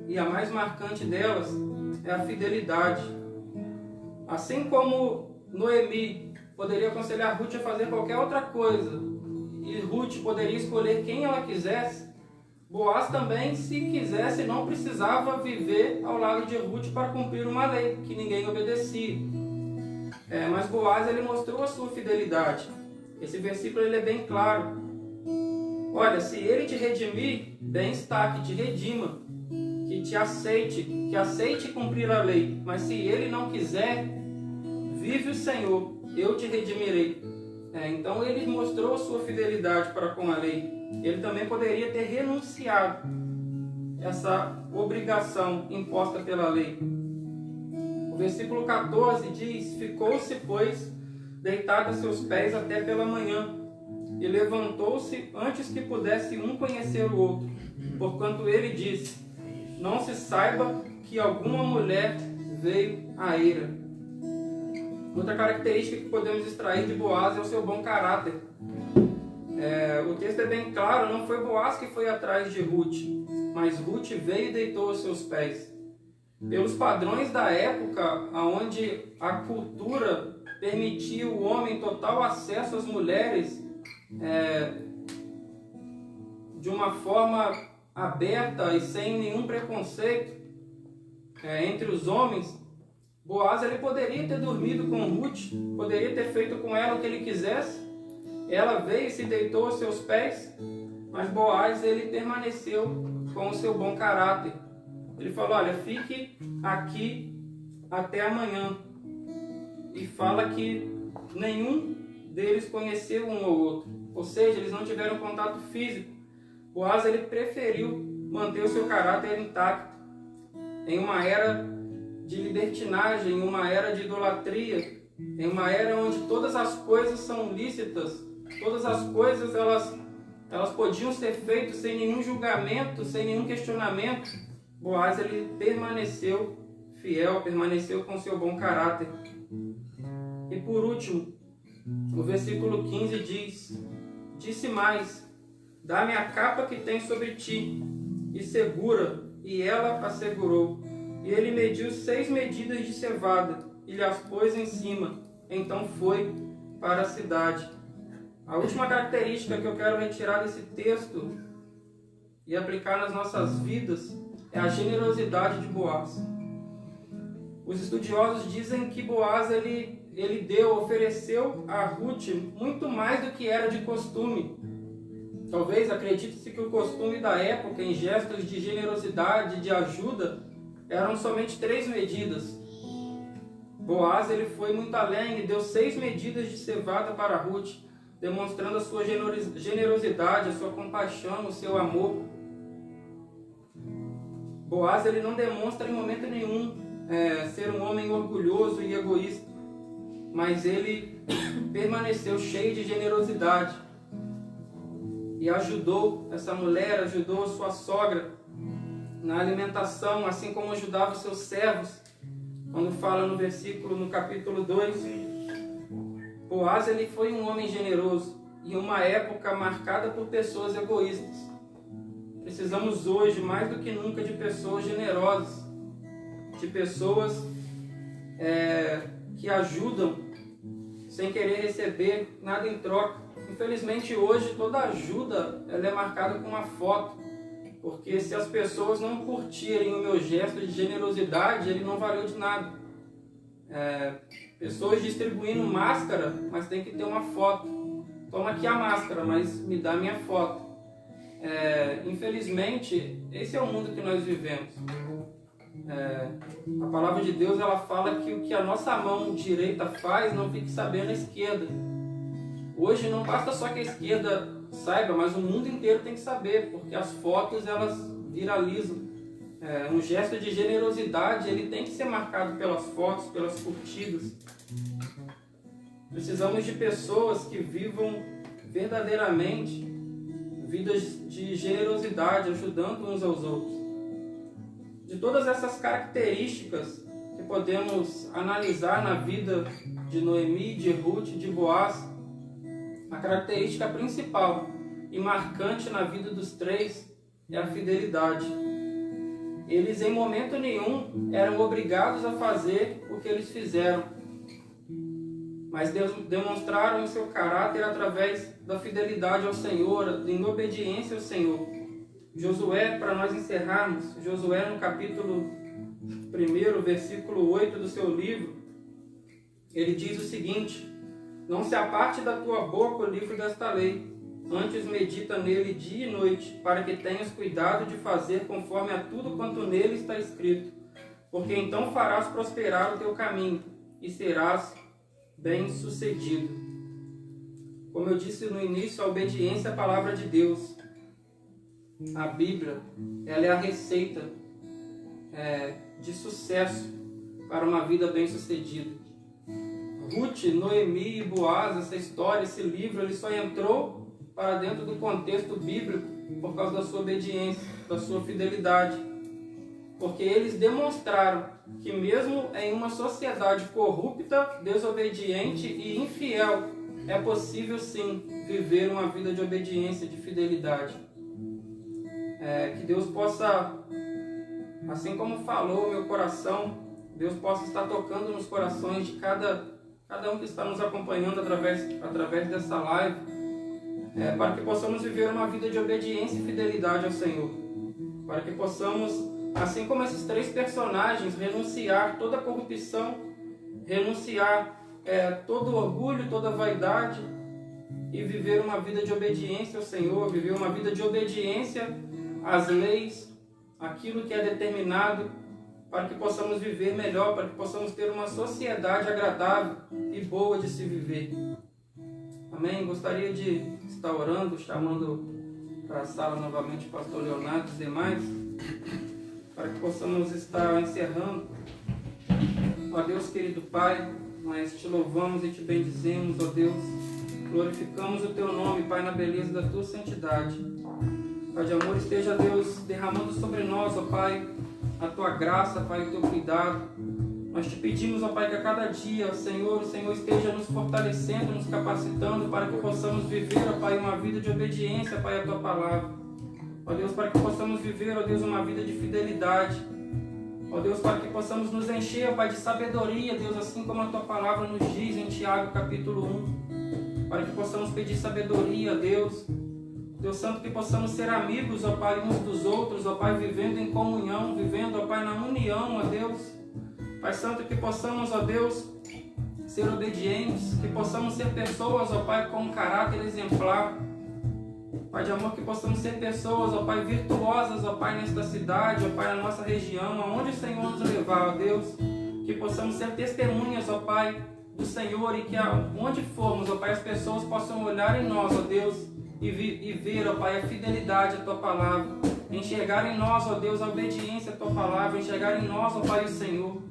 e a mais marcante delas, é a fidelidade. Assim como Noemi poderia aconselhar Ruth a fazer qualquer outra coisa, e Ruth poderia escolher quem ela quisesse, Boaz também, se quisesse, não precisava viver ao lado de Ruth para cumprir uma lei que ninguém obedecia. Mas Boaz, ele mostrou a sua fidelidade. Esse versículo ele é bem claro. Olha, se ele te redimir, bem está, que te redima, que te aceite, que aceite cumprir a lei. Mas se ele não quiser, vive o Senhor, eu te redimirei. Então ele mostrou a sua fidelidade para com a lei. Ele também poderia ter renunciado essa obrigação imposta pela lei. O versículo 14 diz: ficou-se, pois, deitado a seus pés até pela manhã, e levantou-se antes que pudesse um conhecer o outro, porquanto ele disse: não se saiba que alguma mulher veio à eira. Outra característica que podemos extrair de Boaz é o seu bom caráter. O texto é bem claro, não foi Boaz que foi atrás de Ruth, mas Ruth veio e deitou aos seus pés. Pelos padrões da época, onde a cultura permitia o homem total acesso às mulheres de uma forma aberta e sem nenhum preconceito entre os homens, Boaz ele poderia ter dormido com Ruth, poderia ter feito com ela o que ele quisesse. Ela veio e se deitou aos seus pés, mas Boaz ele permaneceu com o seu bom caráter. Ele falou: olha, fique aqui até amanhã. E fala que nenhum deles conheceu um ou outro, ou seja, eles não tiveram contato físico. Boaz ele preferiu manter o seu caráter intacto em uma era de libertinagem, em uma era de idolatria, em uma era onde todas as coisas são lícitas, todas as coisas elas podiam ser feitas sem nenhum julgamento, sem nenhum questionamento. Boaz ele permaneceu fiel, permaneceu com seu bom caráter. E por último, o versículo 15 diz: disse mais: dá-me a capa que tem sobre ti, e segura. E ela assegurou. E ele mediu 6 medidas de cevada, e lhes pôs em cima. Então foi para a cidade. A última característica que eu quero retirar desse texto e aplicar nas nossas vidas é a generosidade de Boaz. Os estudiosos dizem que Boaz ele ofereceu a Ruth muito mais do que era de costume. Talvez acredite-se que o costume da época em gestos de generosidade, de ajuda, eram somente 3 medidas. Boaz ele foi muito além e deu 6 medidas de cevada para Ruth, demonstrando a sua generosidade, a sua compaixão, o seu amor. Boaz ele não demonstra em momento nenhum ser um homem orgulhoso e egoísta, mas ele permaneceu cheio de generosidade e ajudou essa mulher, ajudou a sua sogra na alimentação, assim como ajudava os seus servos. Quando fala no capítulo 2, Boaz, ele foi um homem generoso em uma época marcada por pessoas egoístas. Precisamos hoje, mais do que nunca, de pessoas generosas, de pessoas que ajudam sem querer receber nada em troca. Infelizmente hoje toda ajuda ela é marcada com uma foto, porque se as pessoas não curtirem o meu gesto de generosidade, ele não valeu de nada. Pessoas distribuindo máscara, mas tem que ter uma foto. Toma aqui a máscara, mas me dá minha foto. Infelizmente, esse é o mundo que nós vivemos. A palavra de Deus ela fala que o que a nossa mão direita faz, não fique sabendo a esquerda. Hoje não basta só que a esquerda saiba, mas o mundo inteiro tem que saber, porque as fotos elas viralizam. Um gesto de generosidade ele tem que ser marcado pelas fotos, pelas curtidas. Precisamos de pessoas que vivam verdadeiramente vidas de generosidade, ajudando uns aos outros. De todas essas características que podemos analisar na vida de Noemi, de Ruth, de Boaz, a característica principal e marcante na vida dos três é a fidelidade. Eles em momento nenhum eram obrigados a fazer o que eles fizeram, mas demonstraram o seu caráter através da fidelidade ao Senhor, em obediência ao Senhor. Josué, para nós encerrarmos, Josué no capítulo 1, versículo 8 do seu livro, ele diz o seguinte: não se aparte da tua boca o livro desta lei, antes medita nele dia e noite, para que tenhas cuidado de fazer conforme a tudo quanto nele está escrito, porque então farás prosperar o teu caminho e serás bem-sucedido. Como eu disse no início, a obediência à palavra de Deus, a Bíblia, ela é a receita de sucesso para uma vida bem-sucedida. Ruth, Noemi e Boaz, essa história, esse livro, ele só entrou para dentro do contexto bíblico por causa da sua obediência, da sua fidelidade. Porque eles demonstraram que mesmo em uma sociedade corrupta, desobediente e infiel, é possível sim viver uma vida de obediência, de fidelidade. Que Deus possa, assim como falou meu coração, Deus possa estar tocando nos corações de cada um que está nos acompanhando através dessa live, para que possamos viver uma vida de obediência e fidelidade ao Senhor, para que possamos, assim como esses três personagens, renunciar toda a corrupção, renunciar todo orgulho, toda vaidade e viver uma vida de obediência ao Senhor, viver uma vida de obediência às leis, aquilo que é determinado, para que possamos viver melhor, para que possamos ter uma sociedade agradável e boa de se viver. Amém? Gostaria de estar orando, chamando para a sala novamente o pastor Leonardo e os demais, para que possamos estar encerrando. Ó Deus querido Pai, nós te louvamos e te bendizemos, ó Deus, glorificamos o teu nome, Pai, na beleza da tua santidade. Pai de amor, esteja, Deus, derramando sobre nós, ó Pai, a tua graça, Pai, o teu cuidado. Nós te pedimos, ó Pai, que a cada dia, Senhor, o Senhor esteja nos fortalecendo, nos capacitando para que possamos viver, ó Pai, uma vida de obediência, Pai, à tua palavra. Ó Deus, para que possamos viver, ó Deus, uma vida de fidelidade. Ó Deus, para que possamos nos encher, ó Pai, de sabedoria, Deus, assim como a tua palavra nos diz em Tiago, capítulo 1. Para que possamos pedir sabedoria, Deus. Deus Santo, que possamos ser amigos, ó Pai, uns dos outros, ó Pai, vivendo em comunhão, vivendo, ó Pai, na união, ó Deus. Pai Santo, que possamos, ó Deus, ser obedientes, que possamos ser pessoas, ó Pai, com um caráter exemplar. Pai de amor, que possamos ser pessoas, ó Pai, virtuosas, ó Pai, nesta cidade, ó Pai, na nossa região, aonde o Senhor nos levar, ó Deus. Que possamos ser testemunhas, ó Pai, do Senhor, e que onde formos, ó Pai, as pessoas possam olhar em nós, ó Deus, e ver, ó Pai, a fidelidade à tua palavra, enxergar em nós, ó Deus, a obediência à tua palavra, enxergar em nós, ó Pai, o Senhor.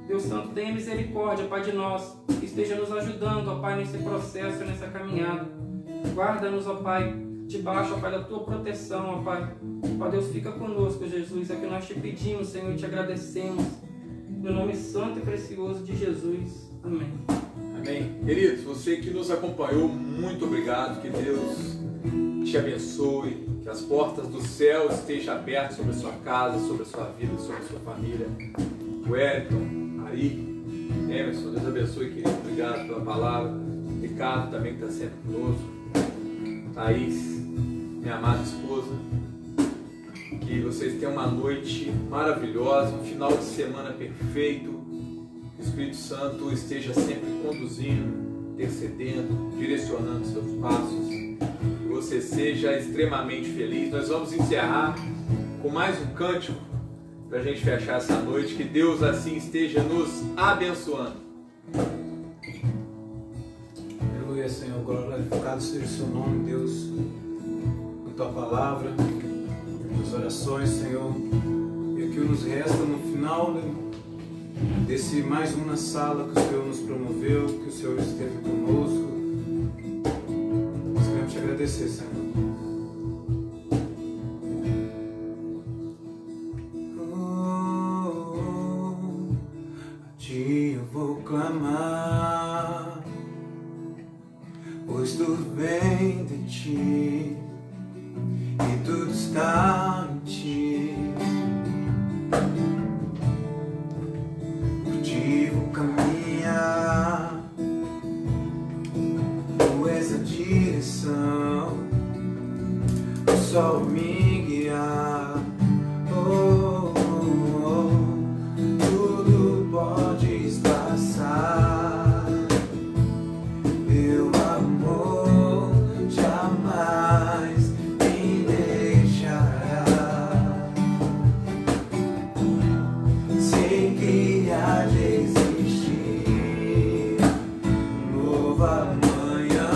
Deus Santo, tenha misericórdia, Pai, de nós, esteja nos ajudando, ó Pai, nesse processo, nessa caminhada. Guarda-nos, ó Pai, debaixo, ó Pai, da tua proteção, ó Pai. Ó Deus, fica conosco, Jesus, é que nós te pedimos, Senhor, e te agradecemos, no nome santo e precioso de Jesus. Amém. Amém. Queridos, você que nos acompanhou, muito obrigado. Que Deus te abençoe. Que as portas do céu estejam abertas sobre a sua casa, sobre a sua vida, sobre a sua família. Wellington, Ari, Emerson, Deus abençoe, querido. Obrigado pela palavra. Ricardo também que está sempre conosco. Thaís, minha amada esposa. Que vocês tenham uma noite maravilhosa, um final de semana perfeito. Que o Espírito Santo esteja sempre conduzindo, intercedendo, direcionando seus passos. Que você seja extremamente feliz. Nós vamos encerrar com mais um cântico para a gente fechar essa noite. Que Deus assim esteja nos abençoando. Aleluia, Senhor. Glorificado seja o seu nome, Deus, com tua palavra, nas orações, Senhor. E o que nos resta no final desse mais uma sala que o Senhor nos promoveu, que o Senhor esteve conosco. Nós queremos te agradecer, Senhor. A ti eu vou clamar, pois tudo vem de ti e tudo está em ti. Por ti vou caminhar, tu és a direção, o sol me guiar. Oh, oh, oh, tudo podes passar, meu amor jamais me deixará. Sei que há de existir um novo amanhã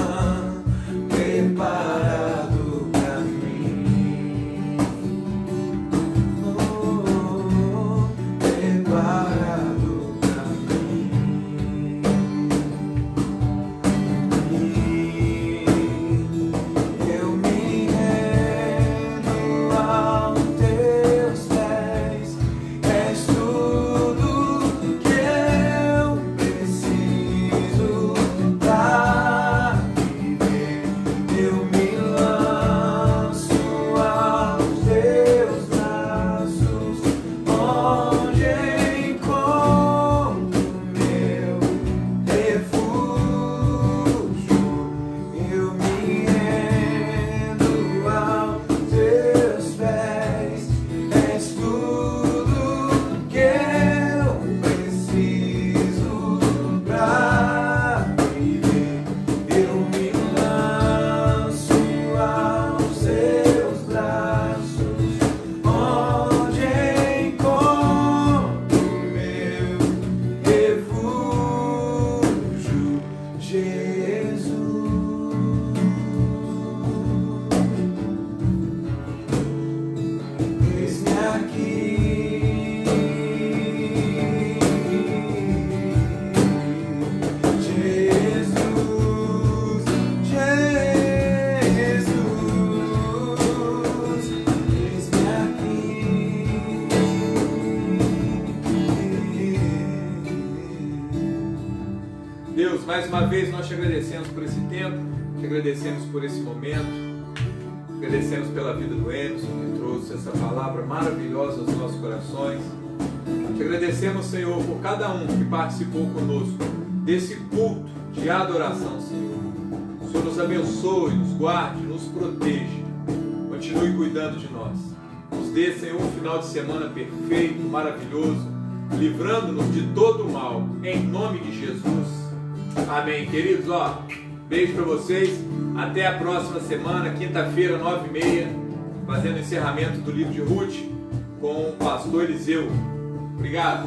preparado pra mim. Oh, preparado pra mim. Eu me rendo aos teus pés, és tudo que eu preciso pra viver. Eu me lanço aos teus braços, onde encontro meu refúgio. Eu me rendo aos teus pés, és tudo que eu preciso pra viver. Eu me lanço aos teus braços, onde encontro meu refúgio, Jesus. Eis-me aqui, Jesus, Jesus, eis-me aqui. Deus, mais uma vez nós te agradecemos por esse tempo, te agradecemos por esse momento, agradecemos pela vida do Emerson, que trouxe essa palavra maravilhosa aos nossos corações. Te agradecemos, Senhor, por cada um que participou conosco desse culto de adoração, Senhor. O Senhor nos abençoe, nos guarde, nos proteja, continue cuidando de nós. Nos dê, Senhor, um final de semana perfeito, maravilhoso, livrando-nos de todo o mal, em nome de Jesus. Amém, queridos. Ó, beijo para vocês. Até a próxima semana, quinta-feira, 9h30, fazendo o encerramento do livro de Ruth com o pastor Eliseu. Obrigado.